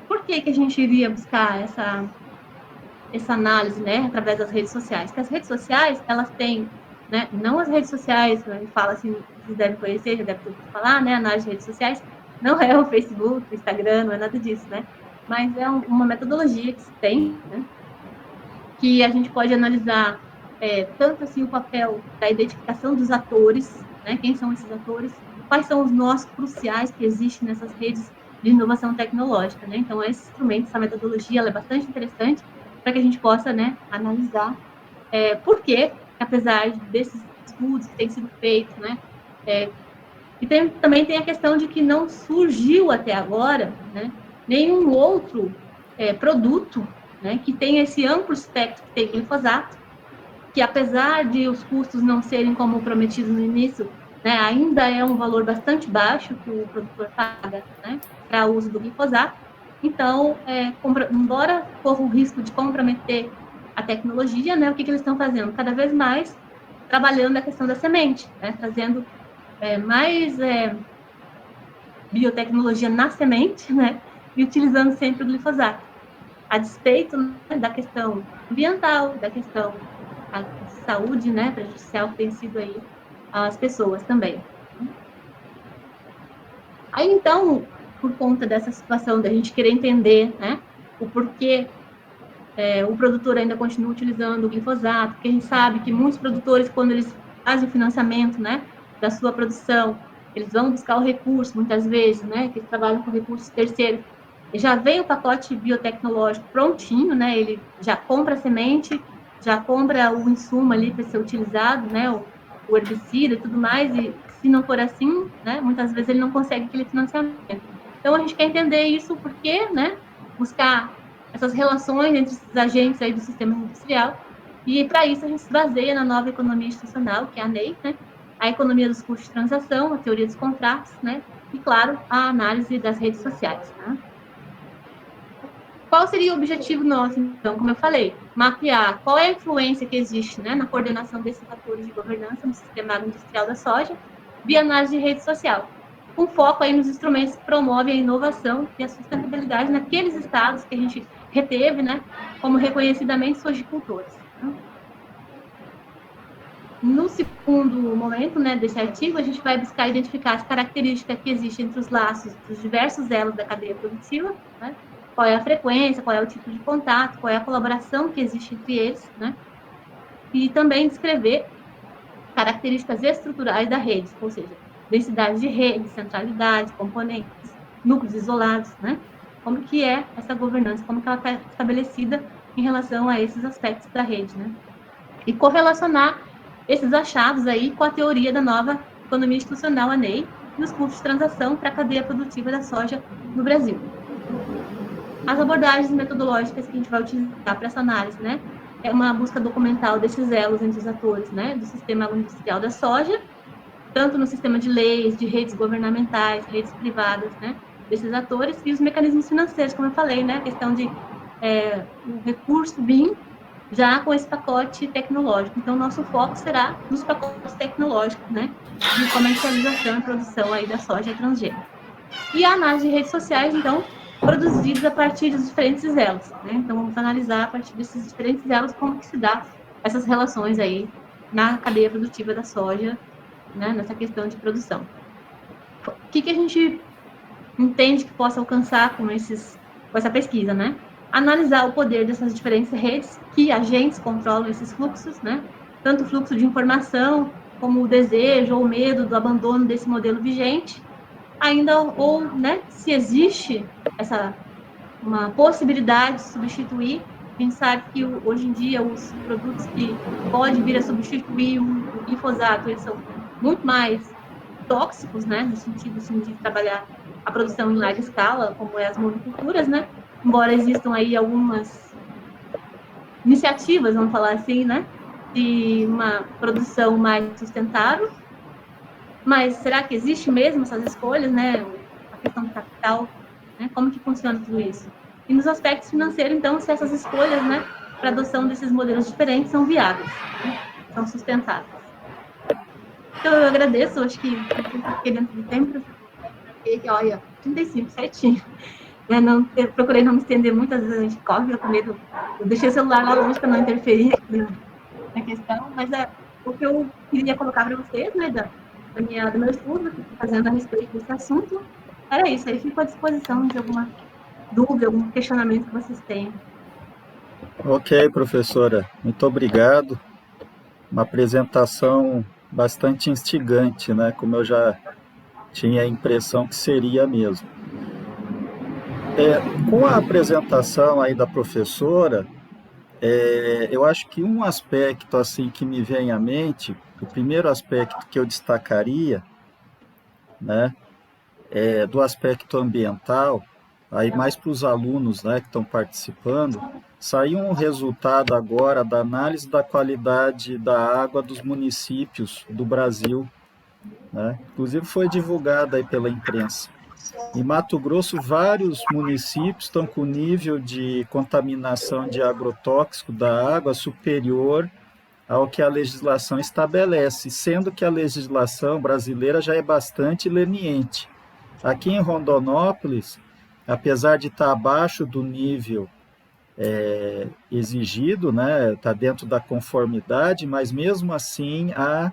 Por que a gente iria buscar essa análise, né, através das redes sociais? Porque as redes sociais, elas têm, né, não as redes sociais, a gente fala assim, vocês devem conhecer, já devem ter ouvido falar, né, análise de redes sociais, não é o Facebook, o Instagram, não é nada disso, né, mas é uma metodologia que se tem, né, que a gente pode analisar tanto assim o papel da identificação dos atores, né, quem são esses atores, quais são os nós cruciais que existem nessas redes de inovação tecnológica, né? Então, esse instrumento, essa metodologia, ela é bastante interessante para que a gente possa, né, analisar por que, apesar desses estudos que têm sido feitos, né, e também tem a questão de que não surgiu até agora, né, nenhum outro produto, né, que tenha esse amplo espectro que tem o glifosato, que apesar de os custos não serem como prometido no início, né, ainda é um valor bastante baixo que o produtor paga, né, para o uso do glifosato. Então, embora corra o risco de comprometer a tecnologia, né, o que eles estão fazendo? Cada vez mais trabalhando a questão da semente, né, trazendo mais biotecnologia na semente, né, e utilizando sempre o glifosato, a despeito, né, da questão ambiental, da questão da saúde, né, prejudicial que tem sido aí às pessoas também. Aí, então, por conta dessa situação da gente querer entender, né, o porquê o produtor ainda continua utilizando o glifosato, porque a gente sabe que muitos produtores, quando eles fazem o financiamento, né, da sua produção, eles vão buscar o recurso, muitas vezes, né, que eles trabalham com recursos terceiros, e já vem o pacote biotecnológico prontinho, né, ele já compra a semente, já compra o insumo ali para ser utilizado, né, o herbicida e tudo mais, e se não for assim, né, muitas vezes ele não consegue aquele financiamento. Então, a gente quer entender isso porque, né, buscar essas relações entre esses agentes aí do sistema industrial, e para isso a gente se baseia na nova economia institucional, que é a NEI, né, a economia dos custos de transação, a teoria dos contratos, né, e, claro, a análise das redes sociais, né? Qual seria o objetivo nosso, então? Como eu falei, mapear qual é a influência que existe, né, na coordenação desses fatores de governança no sistema agroindustrial da soja, via análise de rede social, com foco aí nos instrumentos que promovem a inovação e a sustentabilidade naqueles estados que a gente reteve, né, como reconhecidamente sojicultores. No segundo momento, né, desse artigo, a gente vai buscar identificar as características que existem entre os laços dos diversos elos da cadeia produtiva, né, qual é a frequência, qual é o tipo de contato, qual é a colaboração que existe entre eles, né, e também descrever características estruturais da rede, ou seja, densidade de rede, centralidade, componentes, núcleos isolados, né, como que é essa governança, como que ela está estabelecida em relação a esses aspectos da rede, né, e correlacionar esses achados aí com a teoria da nova economia institucional, a NEI, e os custos de transação para a cadeia produtiva da soja no Brasil. As abordagens metodológicas que a gente vai utilizar para essa análise, né, é uma busca documental desses elos entre os atores, né, do sistema agroindustrial da soja, tanto no sistema de leis, de redes governamentais, redes privadas, né, desses atores, e os mecanismos financeiros, como eu falei, né, a questão de o recurso BIM, já com esse pacote tecnológico. Então, nosso foco será nos pacotes tecnológicos, né, de comercialização e produção aí da soja transgênica. E a análise de redes sociais, então, produzidas a partir dos diferentes elos, né? Então, vamos analisar a partir desses diferentes elos como que se dá essas relações aí na cadeia produtiva da soja, né, nessa questão de produção. O que a gente entende que possa alcançar com essa pesquisa, né? Analisar o poder dessas diferentes redes, que agentes controlam esses fluxos, né? Tanto o fluxo de informação, como o desejo ou o medo do abandono desse modelo vigente, ainda ou, né, se existe uma possibilidade de substituir. A gente sabe que hoje em dia os produtos que podem vir a substituir o glifosato, eles são muito mais tóxicos, né, no sentido assim, de trabalhar a produção em larga escala, como é as monoculturas, né, embora existam aí algumas iniciativas, vamos falar assim, né, de uma produção mais sustentável, mas será que existe mesmo essas escolhas, né, a questão do capital, né, como que funciona tudo isso? E nos aspectos financeiros, então, se essas escolhas, né, para adoção desses modelos diferentes são viáveis, né, são sustentáveis. Então, eu agradeço, acho que fiquei dentro do tempo, olha, 35, certinho. Eu procurei não me estender muito, às vezes a gente corre, eu com medo, eu deixei o celular lá longe para não interferir na questão, mas o que eu queria colocar para vocês, né, do meu estudo, que estou fazendo a respeito desse assunto, era isso, aí fico à disposição de alguma dúvida, algum questionamento que vocês tenham. Ok, professora, muito obrigado. Uma apresentação bastante instigante, né? Como eu já tinha a impressão que seria mesmo. Com a apresentação aí da professora, eu acho que um aspecto assim que me vem à mente, o primeiro aspecto que eu destacaria, né, é do aspecto ambiental, aí mais para os alunos, né, que estão participando, saiu um resultado agora da análise da qualidade da água dos municípios do Brasil, né? Inclusive foi divulgado aí pela imprensa. Em Mato Grosso, vários municípios estão com nível de contaminação de agrotóxico da água superior ao que a legislação estabelece, sendo que a legislação brasileira já é bastante leniente. Aqui em Rondonópolis, apesar de estar abaixo do nível exigido, né, está dentro da conformidade, mas mesmo assim há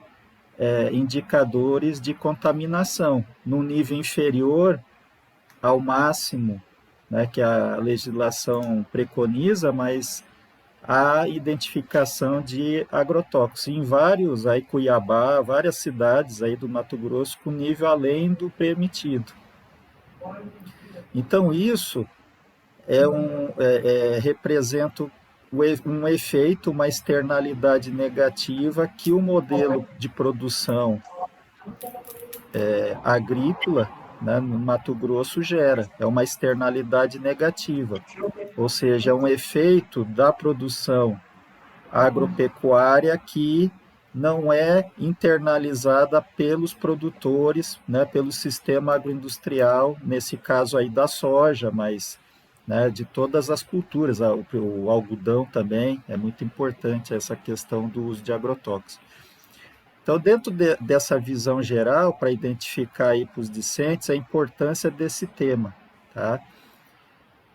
indicadores de contaminação no nível inferior ao máximo, né, que a legislação preconiza, mas há identificação de agrotóxicos em vários, aí Cuiabá, várias cidades aí do Mato Grosso com nível além do permitido. Então isso representa um efeito, uma externalidade negativa que o modelo de produção agrícola, né, no Mato Grosso gera. É uma externalidade negativa, ou seja, é um efeito da produção agropecuária que não é internalizada pelos produtores, né, pelo sistema agroindustrial, nesse caso aí da soja, mas né, de todas as culturas. O algodão também é muito importante, essa questão do uso de agrotóxicos. Então, dentro dessa visão geral, para identificar aí para os discentes a importância desse tema, tá?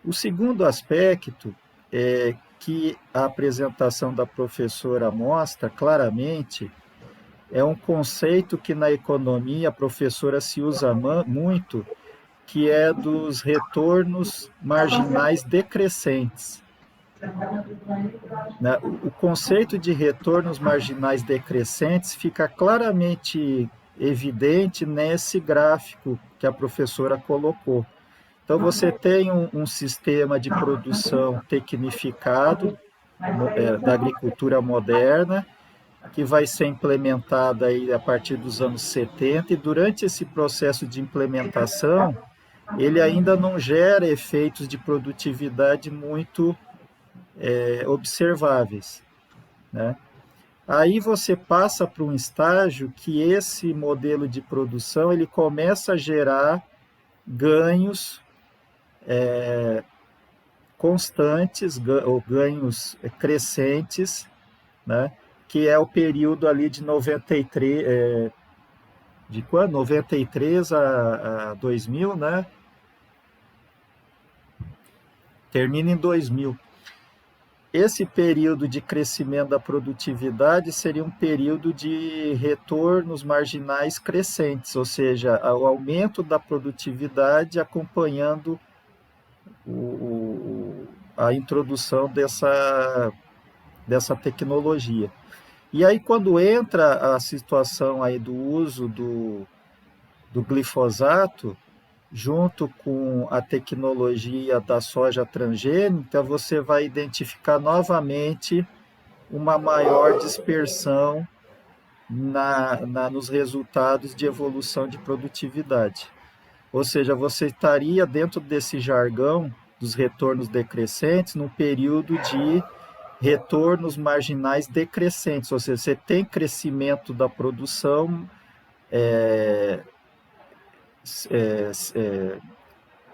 O segundo aspecto é que a apresentação da professora mostra claramente é um conceito que na economia a professora se usa muito, que é dos retornos marginais decrescentes. O conceito de retornos marginais decrescentes fica claramente evidente nesse gráfico que a professora colocou. Então, você tem um sistema de produção tecnificado da agricultura moderna, que vai ser implementado aí a partir dos anos 70, e durante esse processo de implementação, ele ainda não gera efeitos de produtividade muito observáveis, né? Aí você passa para um estágio que esse modelo de produção ele começa a gerar ganhos constantes ou ganhos crescentes, né? Que é o período ali de 93, de quando? 93 a 2000, né? Termina em 2000. Esse período de crescimento da produtividade seria um período de retornos marginais crescentes, ou seja, o aumento da produtividade acompanhando a introdução dessa tecnologia. E aí, quando entra a situação aí do uso do glifosato, junto com a tecnologia da soja transgênica, você vai identificar novamente uma maior dispersão nos resultados de evolução de produtividade. Ou seja, você estaria dentro desse jargão dos retornos decrescentes num período de retornos marginais decrescentes, ou seja, você tem crescimento da produção,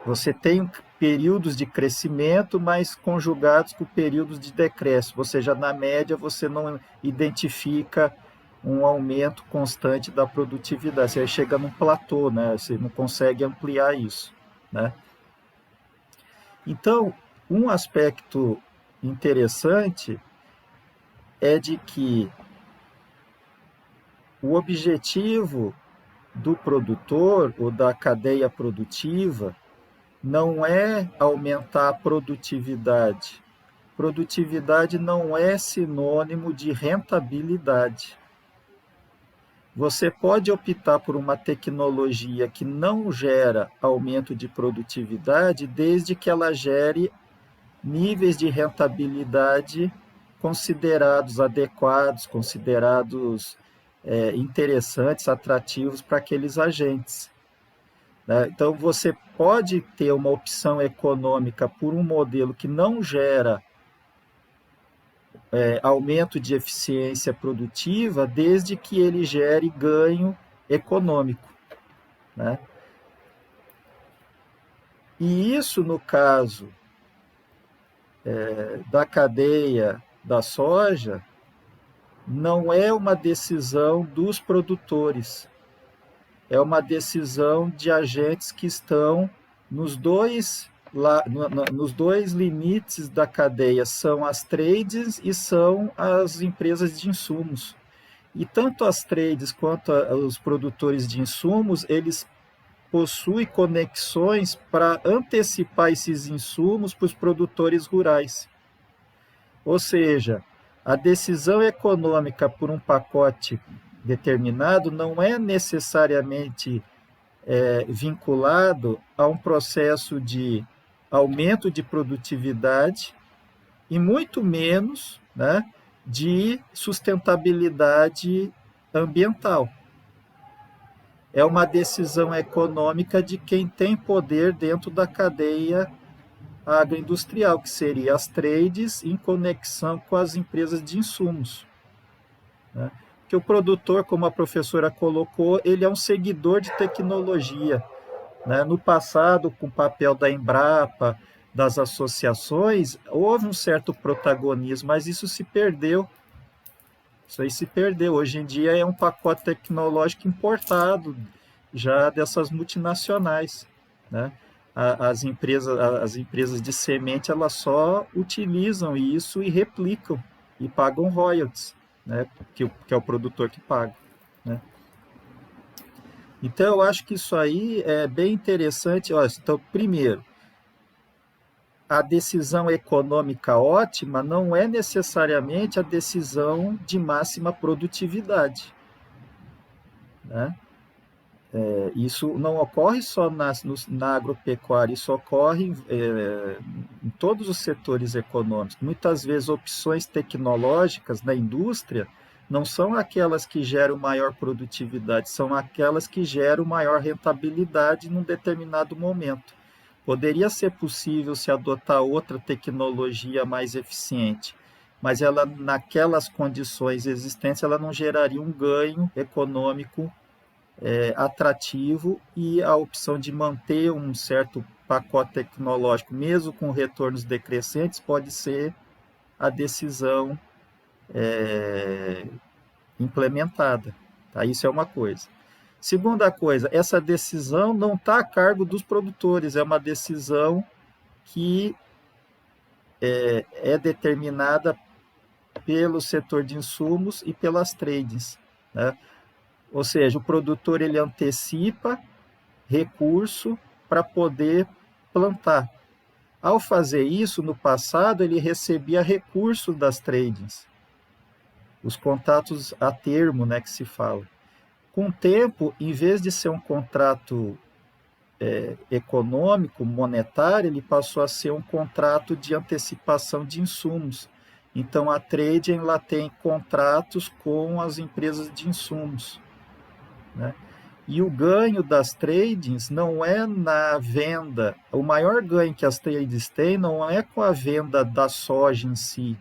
você tem períodos de crescimento, mas conjugados com períodos de decréscimo, ou seja, na média você não identifica um aumento constante da produtividade, você chega num platô, né? Você não consegue ampliar isso, né? Então, um aspecto interessante é de que o objetivo do produtor ou da cadeia produtiva não é aumentar a produtividade. Produtividade não é sinônimo de rentabilidade. Você pode optar por uma tecnologia que não gera aumento de produtividade, desde que ela gere níveis de rentabilidade considerados adequados, considerados interessantes, atrativos para aqueles agentes, né? Então, você pode ter uma opção econômica por um modelo que não gera aumento de eficiência produtiva, desde que ele gere ganho econômico, né? E isso, no caso da cadeia da soja, não é uma decisão dos produtores, é uma decisão de agentes que estão nos dois limites da cadeia, são as trades e são as empresas de insumos. E tanto as trades quanto os produtores de insumos, eles possuem conexões para antecipar esses insumos para os produtores rurais. Ou seja, a decisão econômica por um pacote determinado não é necessariamente vinculado a um processo de aumento de produtividade e muito menos, né, de sustentabilidade ambiental. É uma decisão econômica de quem tem poder dentro da cadeia agroindustrial, que seria as trades em conexão com as empresas de insumos, né? Porque o produtor, como a professora colocou, ele é um seguidor de tecnologia, né? No passado, com o papel da Embrapa, das associações, houve um certo protagonismo, mas isso se perdeu. Isso aí se perdeu. Hoje em dia é um pacote tecnológico importado já dessas multinacionais, né? As empresas de semente, elas só utilizam isso e replicam e pagam royalties, né? Que é o produtor que paga, né? Então, eu acho que isso aí é bem interessante. Olha, então, primeiro, a decisão econômica ótima não é necessariamente a decisão de máxima produtividade, né? Isso não ocorre só na agropecuária, isso ocorre em todos os setores econômicos. Muitas vezes, opções tecnológicas na indústria não são aquelas que geram maior produtividade, são aquelas que geram maior rentabilidade num determinado momento. Poderia ser possível se adotar outra tecnologia mais eficiente, mas ela, naquelas condições existentes, ela não geraria um ganho econômico atrativo, e a opção de manter um certo pacote tecnológico, mesmo com retornos decrescentes, pode ser a decisão implementada. Tá? Isso é uma coisa. Segunda coisa, essa decisão não está a cargo dos produtores, é uma decisão que é determinada pelo setor de insumos e pelas tradings, né? Ou seja, o produtor ele antecipa recurso para poder plantar. Ao fazer isso, no passado, ele recebia recurso das tradings, os contratos a termo, né, que se fala. Com o tempo, em vez de ser um contrato econômico, monetário, ele passou a ser um contrato de antecipação de insumos. Então, a trading ela tem contratos com as empresas de insumos, né? E o ganho das tradings não é na venda. O maior ganho que as tradings têm não é com a venda da soja em si.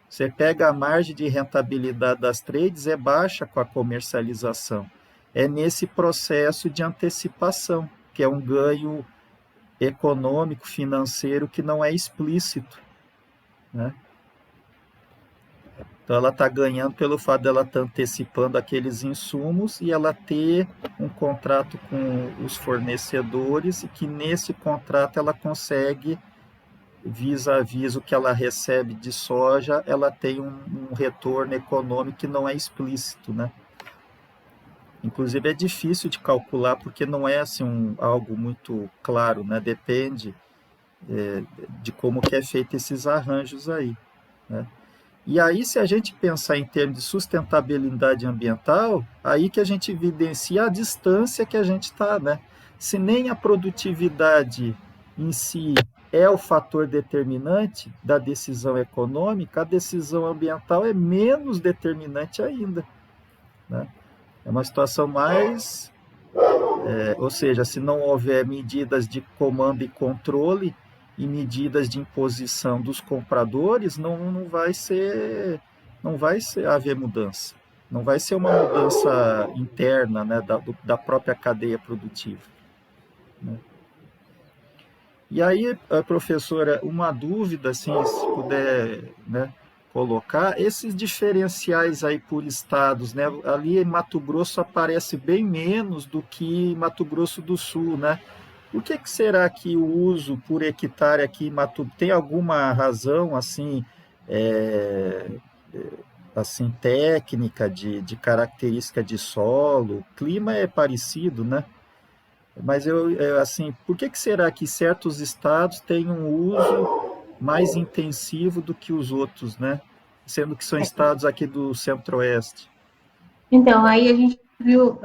Você pega a margem de rentabilidade das trades, é baixa com a comercialização. É nesse processo de antecipação, que é um ganho econômico, financeiro, que não é explícito, né? Então, ela está ganhando pelo fato dela estar antecipando aqueles insumos e ela ter um contrato com os fornecedores, e que nesse contrato ela consegue, vis-a-vis o que ela recebe de soja, ela tem um retorno econômico que não é explícito, né? Inclusive é difícil de calcular porque não é assim algo muito claro, né? Depende de como que é feito esses arranjos aí, né? E aí, se a gente pensar em termos de sustentabilidade ambiental, aí que a gente evidencia a distância que a gente está, né? Se nem a produtividade em si é o fator determinante da decisão econômica, a decisão ambiental é menos determinante ainda, né? É uma situação mais... ou seja, se não houver medidas de comando e controle e medidas de imposição dos compradores, não vai haver mudança. Não vai ser uma mudança interna, né, da própria cadeia produtiva, né? E aí, professora, uma dúvida, assim, se puder, né, colocar, esses diferenciais aí por estados, né? Ali em Mato Grosso aparece bem menos do que em Mato Grosso do Sul, né? Por que será que o uso por hectare aqui em Mato tem alguma razão assim, é, assim técnica de característica de solo? O clima é parecido, né? Mas assim, por que será que certos estados têm um uso mais intensivo do que os outros, né? Sendo que são estados aqui do Centro-Oeste. Então, aí a gente viu,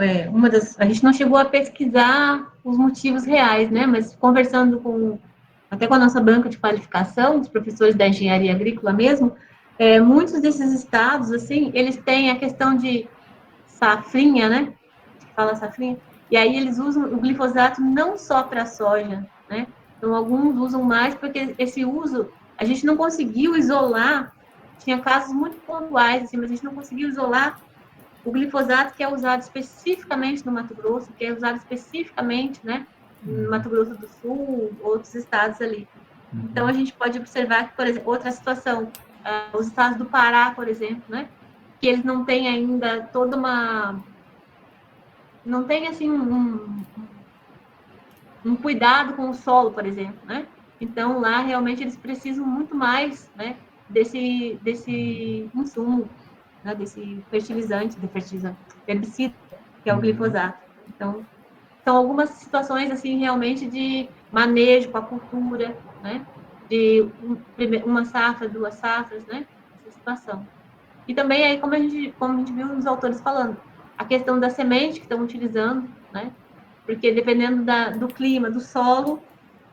a gente não chegou a pesquisar os motivos reais, né? Mas conversando até com a nossa banca de qualificação, os professores da engenharia agrícola mesmo, muitos desses estados, assim, eles têm a questão de safrinha, né? Fala safrinha. E aí eles usam o glifosato não só para soja, né? Então, alguns usam mais porque esse uso, a gente não conseguiu isolar, tinha casos muito pontuais, assim, mas a gente não conseguiu isolar o glifosato que é usado especificamente no Mato Grosso, que é usado especificamente, né, no Mato Grosso do Sul, outros estados ali. Então, a gente pode observar que, por exemplo, outra situação, os estados do Pará, por exemplo, né, que eles não têm ainda toda uma... Não tem, assim, um cuidado com o solo, por exemplo, né? Então, lá, realmente, eles precisam muito mais, né, desse insumo, né, desse fertilizante, herbicida, que é o glifosato. Então, são algumas situações, assim, realmente de manejo com a cultura, né? De uma safra, 2 safras, né? Essa situação. E também aí, como a gente viu os autores falando, a questão da semente que estão utilizando, né? Porque dependendo do clima, do solo,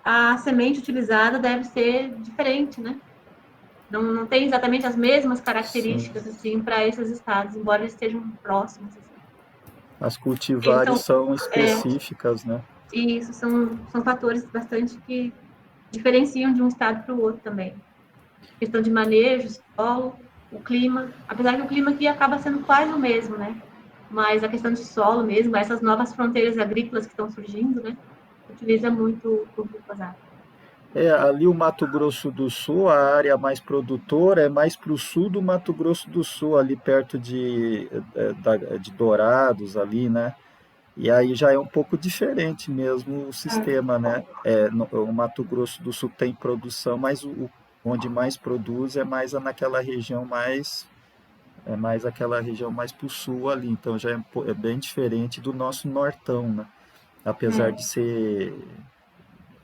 a semente utilizada deve ser diferente, né? Não tem exatamente as mesmas características, Sim. assim, para esses estados, embora eles estejam próximos, assim. As Então, cultivares são específicas, né? e isso são fatores bastante que diferenciam de um estado para o outro também. Questão de manejo, solo, o clima, apesar que o clima aqui acaba sendo quase o mesmo, né? Mas a questão de solo mesmo, essas novas fronteiras agrícolas que estão surgindo, né? Utiliza muito o glifosato. Ali o Mato Grosso do Sul, a área mais produtora é mais para o sul do Mato Grosso do Sul, ali perto de Dourados, ali, né? E aí já é um pouco diferente mesmo o sistema, né? O Mato Grosso do Sul tem produção, mas onde mais produz é mais naquela região mais aquela região mais para o sul ali, então já é bem diferente do nosso nortão, né? Apesar de ser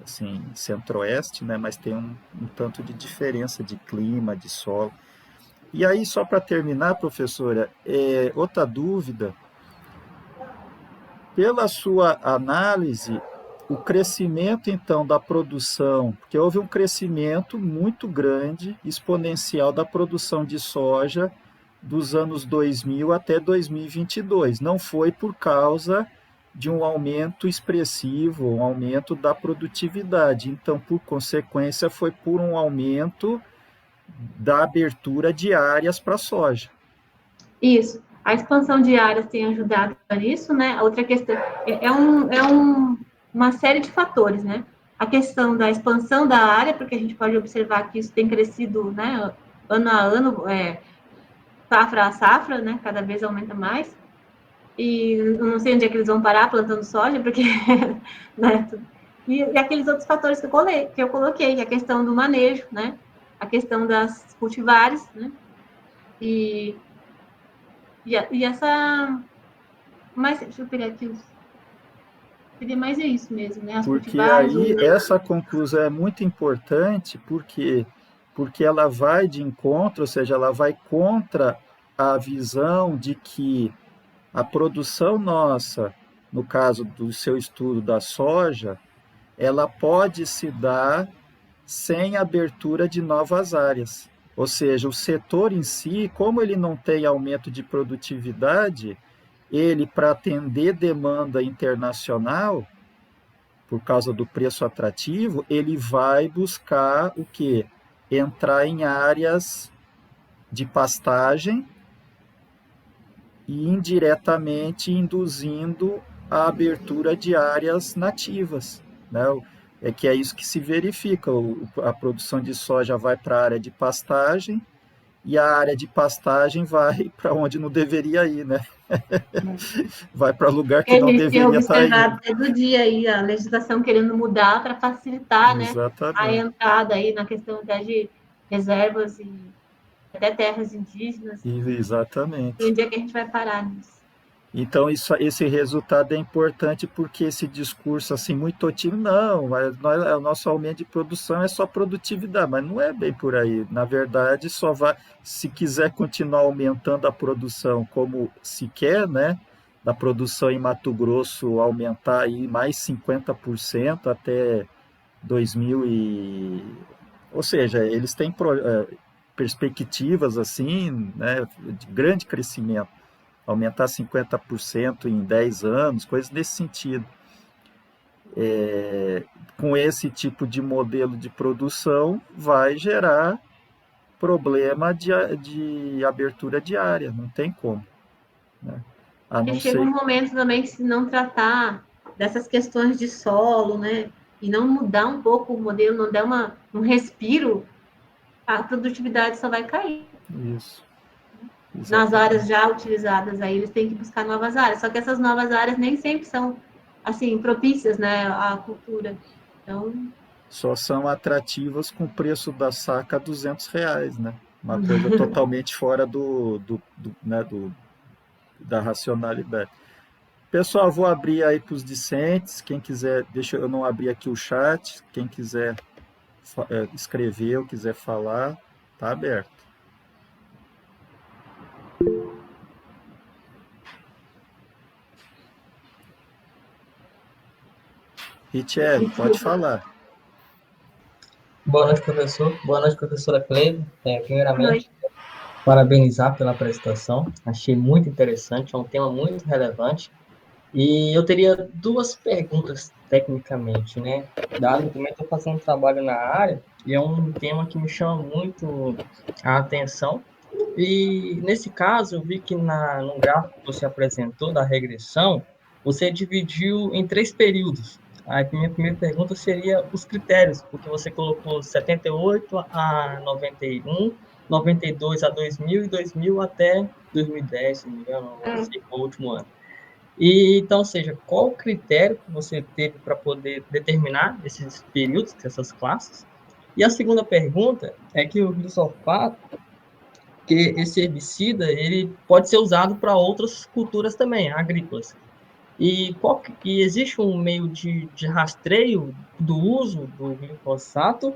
assim centro-oeste, né? Mas tem um tanto de diferença de clima, de solo. E aí só para terminar, professora, outra dúvida. Pela sua análise, o crescimento então da produção, porque houve um crescimento muito grande, exponencial da produção de soja dos anos 2000 até 2022. Não foi por causa de um aumento expressivo, um aumento da produtividade. Então, por consequência, foi por um aumento da abertura de áreas para soja. Isso. A expansão de áreas tem ajudado nisso, né? A outra questão uma série de fatores, né? A questão da expansão da área, porque a gente pode observar que isso tem crescido, né? Ano a ano, safra a safra, né? Cada vez aumenta mais. E eu não sei onde é que eles vão parar plantando soja, porque, né? E aqueles outros fatores que eu coloquei, que é a questão do manejo, né? A questão das cultivares, né? E essa... Mas, deixa eu pegar aqui. Seria mais isso mesmo, né? As Porque cultivares, aí essa conclusão é muito importante, porque ela vai de encontro, ou seja, ela vai contra a visão de que a produção nossa, no caso do seu estudo da soja, ela pode se dar sem abertura de novas áreas. Ou seja, o setor em si, como ele não tem aumento de produtividade, ele, para atender demanda internacional, por causa do preço atrativo, ele vai buscar o quê? Entrar em áreas de pastagem e indiretamente induzindo a abertura de áreas nativas, né? É que é isso que se verifica. A produção de soja vai para a área de pastagem e a área de pastagem vai para onde não deveria ir, né? Vai para lugar que a não gente tem deveria estar indo. observado todo dia aí a legislação querendo mudar para facilitar, né, a Exatamente. entrada aí na questão até de reservas e até terras indígenas. E Exatamente. onde é que a gente vai parar nisso? Então, esse resultado é importante porque esse discurso assim muito otimista, não, o nosso aumento de produção é só produtividade, mas não é bem por aí. Na verdade, só vai, se quiser continuar aumentando a produção como se quer, né, da produção em Mato Grosso aumentar aí mais 50% até 2000 e... Ou seja, eles têm perspectivas assim, né, de grande crescimento, aumentar 50% em 10 anos, coisas nesse sentido. Com esse tipo de modelo de produção, vai gerar problema de abertura de área, não tem como. Né? A E não chega um ser. momento também que se não tratar dessas questões de solo, né, e não mudar um pouco o modelo, não der um respiro, a produtividade só vai cair. Isso. Nas Exatamente. áreas já utilizadas, aí eles têm que buscar novas áreas. Só que essas novas áreas nem sempre são, assim, propícias, né, à cultura. Então... Só são atrativas com o preço da saca a R$ 200, né? Uma coisa totalmente fora da racionalidade. Pessoal, vou abrir aí para os discentes. Quem quiser, deixa eu não abrir aqui o chat. Quem quiser escrever ou quiser falar, tá aberto. Richelle, pode falar. Boa noite, professor. Boa noite, professora Cleide. Boa Primeiramente, noite. parabenizar pela apresentação. Achei muito interessante, é um tema muito relevante. E eu teria duas perguntas, tecnicamente, né? Dado que eu também estou fazendo um trabalho na área, e é um tema que me chama muito a atenção. E, nesse caso, eu vi que no gráfico que você apresentou da regressão, você dividiu em 3 períodos. A minha primeira pergunta seria os critérios, porque você colocou 78 a 91, 92 a 2000 e 2000 até 2010, se não me engano, não sei qual o último ano. E, então, ou seja, qual o critério que você teve para poder determinar esses períodos, essas classes? E a segunda pergunta é que o glifosato, que esse herbicida, ele pode ser usado para outras culturas também, agrícolas. E existe um meio de rastreio do uso do glifosato,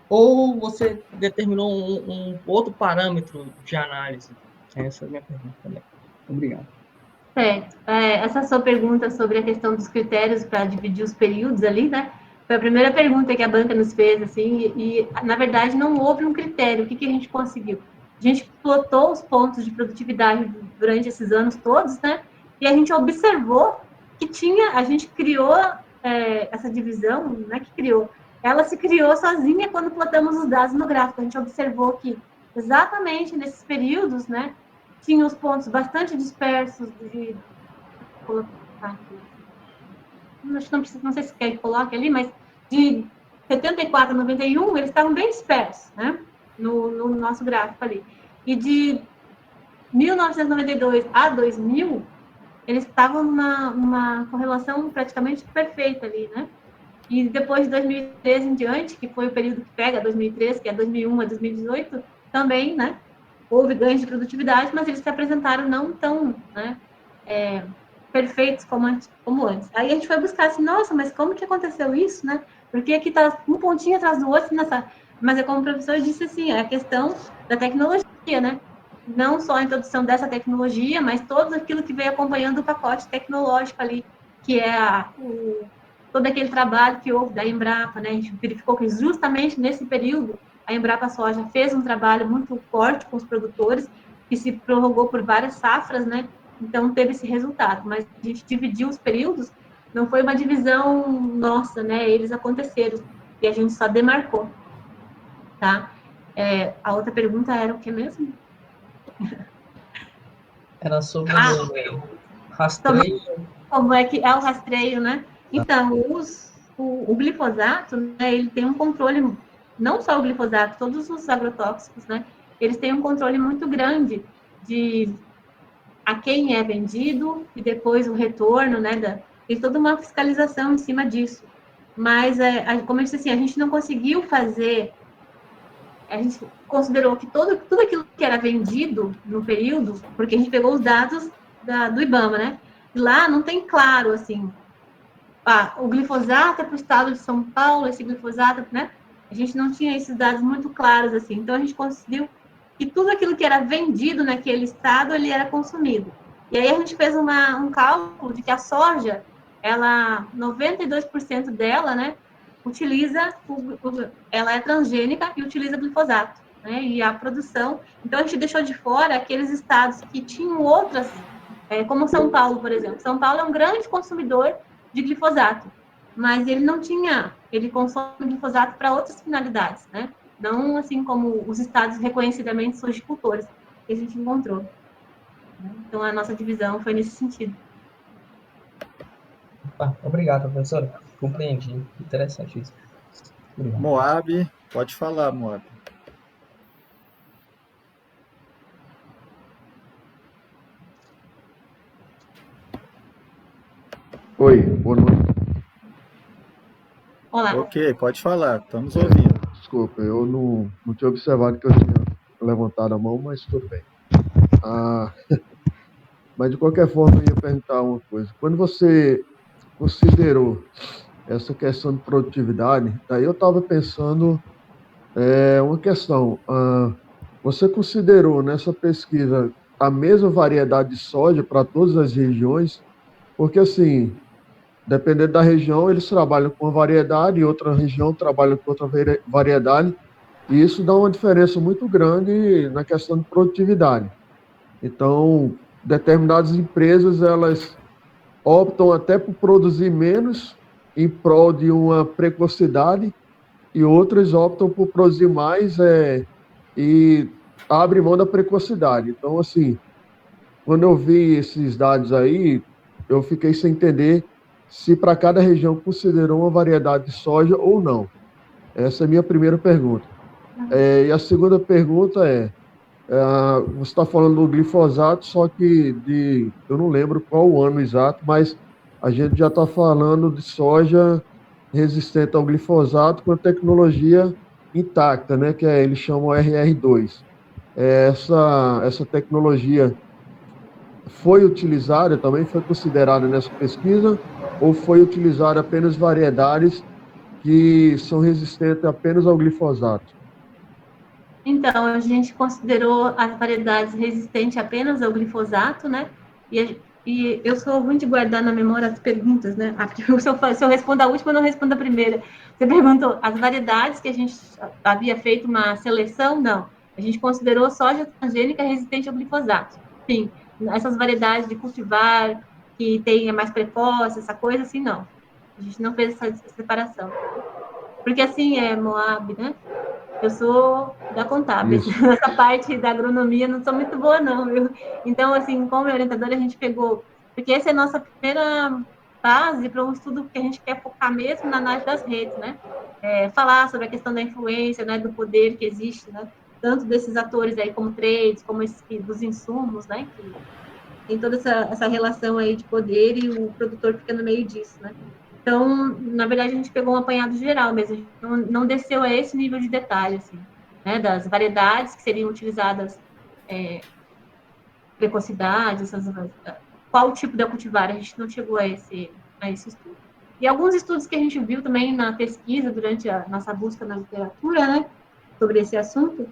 ou você determinou um outro parâmetro de análise? Essa é a minha pergunta também. Obrigado. Certo. Essa sua pergunta sobre a questão dos critérios para dividir os períodos ali, né? Foi a primeira pergunta que a banca nos fez, assim, e na verdade não houve um critério. O que a gente conseguiu? A gente plotou os pontos de produtividade durante esses anos todos, né? E a gente observou que a gente criou essa divisão, não é que criou, ela se criou sozinha quando plotamos os dados no gráfico. A gente observou que exatamente nesses períodos, né? Tinha os pontos bastante dispersos de colocar aqui. Acho que não precisa, não sei se quer que coloque ali, mas de 74 a 91, eles estavam bem dispersos, né? No nosso gráfico ali. E de 1992 a 2000, eles estavam numa correlação praticamente perfeita ali, né? E depois de 2013 em diante, que foi o período que pega 2013, que é 2001 a 2018, também, né? Houve ganhos de produtividade, mas eles se apresentaram não tão, né, perfeitos como antes. Aí a gente foi buscar assim, nossa, mas como que aconteceu isso, né? Porque aqui está um pontinho atrás do outro nessa... Mas é como o professor disse assim, é a questão da tecnologia, né? Não só a introdução dessa tecnologia, mas todo aquilo que veio acompanhando o pacote tecnológico ali, que é todo aquele trabalho que houve da Embrapa, né? A gente verificou que justamente nesse período a Embrapa Soja fez um trabalho muito forte com os produtores, que se prorrogou por várias safras, né? Então teve esse resultado. Mas a gente dividiu os períodos, não foi uma divisão nossa, né? Eles aconteceram e a gente só demarcou, tá? A outra pergunta era o que mesmo? Era sobre rastreio. Como é que é o rastreio, né? Então, o glifosato, né, ele tem um controle, não só o glifosato, todos os agrotóxicos, né? Eles têm um controle muito grande de a quem é vendido e depois o retorno, né? Tem toda uma fiscalização em cima disso. Mas, como eu disse assim, a gente não conseguiu fazer, a gente considerou que tudo aquilo que era vendido no período, porque a gente pegou os dados do IBAMA, né? E lá não tem claro, assim, o glifosato é para o estado de São Paulo, esse glifosato, né? A gente não tinha esses dados muito claros, assim. Então, a gente conseguiu que tudo aquilo que era vendido naquele estado, ele era consumido. E aí, a gente fez um cálculo de que a soja, 92% dela, né, ela é transgênica e utiliza glifosato, né? E a produção... Então, a gente deixou de fora aqueles estados que tinham outras, como São Paulo, por exemplo. São Paulo é um grande consumidor de glifosato, mas ele consome glifosato para outras finalidades, né? Não assim como os estados reconhecidamente sojicultores que a gente encontrou. Então, a nossa divisão foi nesse sentido. Obrigado, professora. Compreendi. Interessante isso. Obrigado. Moab, pode falar, Moab. Oi, boa noite. Olá. Ok, pode falar, estamos ouvindo. Desculpa, eu não tinha observado que eu tinha levantado a mão, mas tudo bem. Ah, mas de qualquer forma, eu ia perguntar uma coisa. Quando você considerou essa questão de produtividade, daí eu estava pensando uma questão. Você considerou nessa pesquisa a mesma variedade de soja para todas as regiões? Porque assim, dependendo da região, eles trabalham com uma variedade, e outra região trabalha com outra variedade, e isso dá uma diferença muito grande na questão de produtividade. Então, determinadas empresas, elas optam até por produzir menos em prol de uma precocidade, e outras optam por produzir mais e abrem mão da precocidade. Então, assim, quando eu vi esses dados aí, eu fiquei sem entender se para cada região considerou uma variedade de soja ou não. Essa é a minha primeira pergunta. E a segunda pergunta você está falando do glifosato, só que eu não lembro qual o ano exato, mas a gente já está falando de soja resistente ao glifosato com a tecnologia intacta, né, que eles chamam RR2. Essa tecnologia foi utilizada, também foi considerada nessa pesquisa, ou foi utilizada apenas variedades que são resistentes apenas ao glifosato? Então, a gente considerou as variedades resistentes apenas ao glifosato, né? E eu sou ruim de guardar na memória as perguntas, né? Se eu respondo a última, eu não respondo a primeira. Você perguntou as variedades que a gente havia feito uma seleção? Não. A gente considerou soja transgênica resistente ao glifosato. Sim, essas variedades de cultivar, que tem mais precoce, essa coisa, assim, não. A gente não fez essa separação. Porque, assim, Moab, né? Eu sou da contábil. Isso. Essa parte da agronomia não sou muito boa, não, viu? Então, assim, como orientadora, a gente pegou... Porque essa é a nossa primeira base para um estudo que a gente quer focar mesmo na análise das redes, né? Falar sobre a questão da influência, né, do poder que existe, né? Tanto desses atores aí como trades, como dos insumos, né? Que tem toda essa relação aí de poder e o produtor fica no meio disso, né? Então, na verdade, a gente pegou um apanhado geral mesmo, a gente não desceu a esse nível de detalhe, assim, né, das variedades que seriam utilizadas, precocidade, qual tipo de cultivar, a gente não chegou a esse estudo. E alguns estudos que a gente viu também na pesquisa, durante a nossa busca na literatura, né, sobre esse assunto,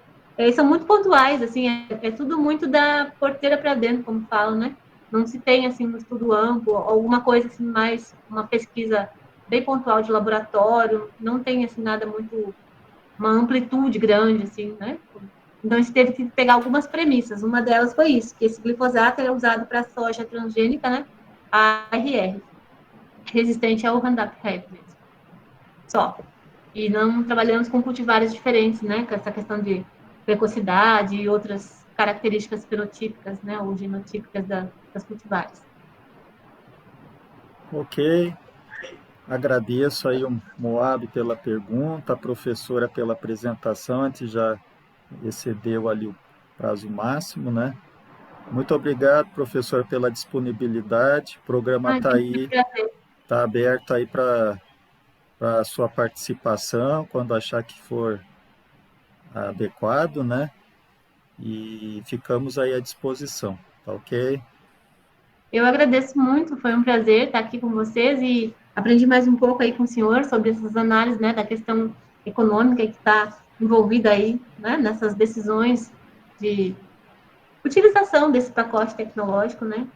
são muito pontuais, assim, é tudo muito da porteira para dentro, como falam, né? Não se tem, assim, um estudo amplo, alguma coisa, assim, mais, uma pesquisa bem pontual de laboratório, não tem, assim, nada muito, uma amplitude grande, assim, né? Então, a gente teve que pegar algumas premissas. Uma delas foi isso, que esse glifosato é usado para soja transgênica, né? ARR, resistente ao Roundup Ready mesmo. Só. E não trabalhamos com cultivares diferentes, né? Com essa questão de precocidade e outras características fenotípicas, né? Ou genotípicas das cultivares. Ok, agradeço aí o Moab pela pergunta, a professora pela apresentação, a gente já excedeu ali o prazo máximo, né? Muito obrigado, professor, pela disponibilidade. O programa está aí, está aberto aí para a sua participação, quando achar que for adequado, né? E ficamos aí à disposição, tá ok? Eu agradeço muito, foi um prazer estar aqui com vocês e aprendi mais um pouco aí com o senhor sobre essas análises, né, da questão econômica que está envolvida aí, né, nessas decisões de utilização desse pacote tecnológico, né.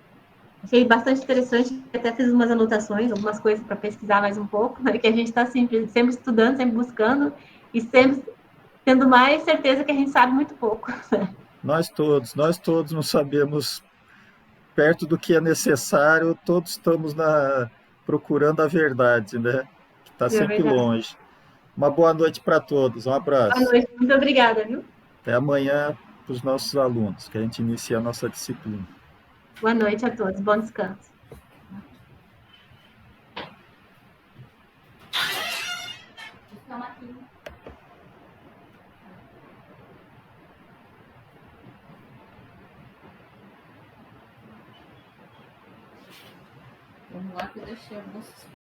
Achei bastante interessante, até fiz umas anotações, algumas coisas para pesquisar mais um pouco, né, que a gente está sempre estudando, sempre buscando e sempre tendo mais certeza que a gente sabe muito pouco. Nós todos não sabemos perto do que é necessário, todos estamos procurando a verdade, né? Que está É sempre verdade. longe. Uma boa noite para todos, um Boa abraço. noite, muito obrigada, viu? Até amanhã para os nossos alunos, que a gente inicia a nossa disciplina. Boa noite a todos, bom descanso. Vamos lá que eu deixei alguns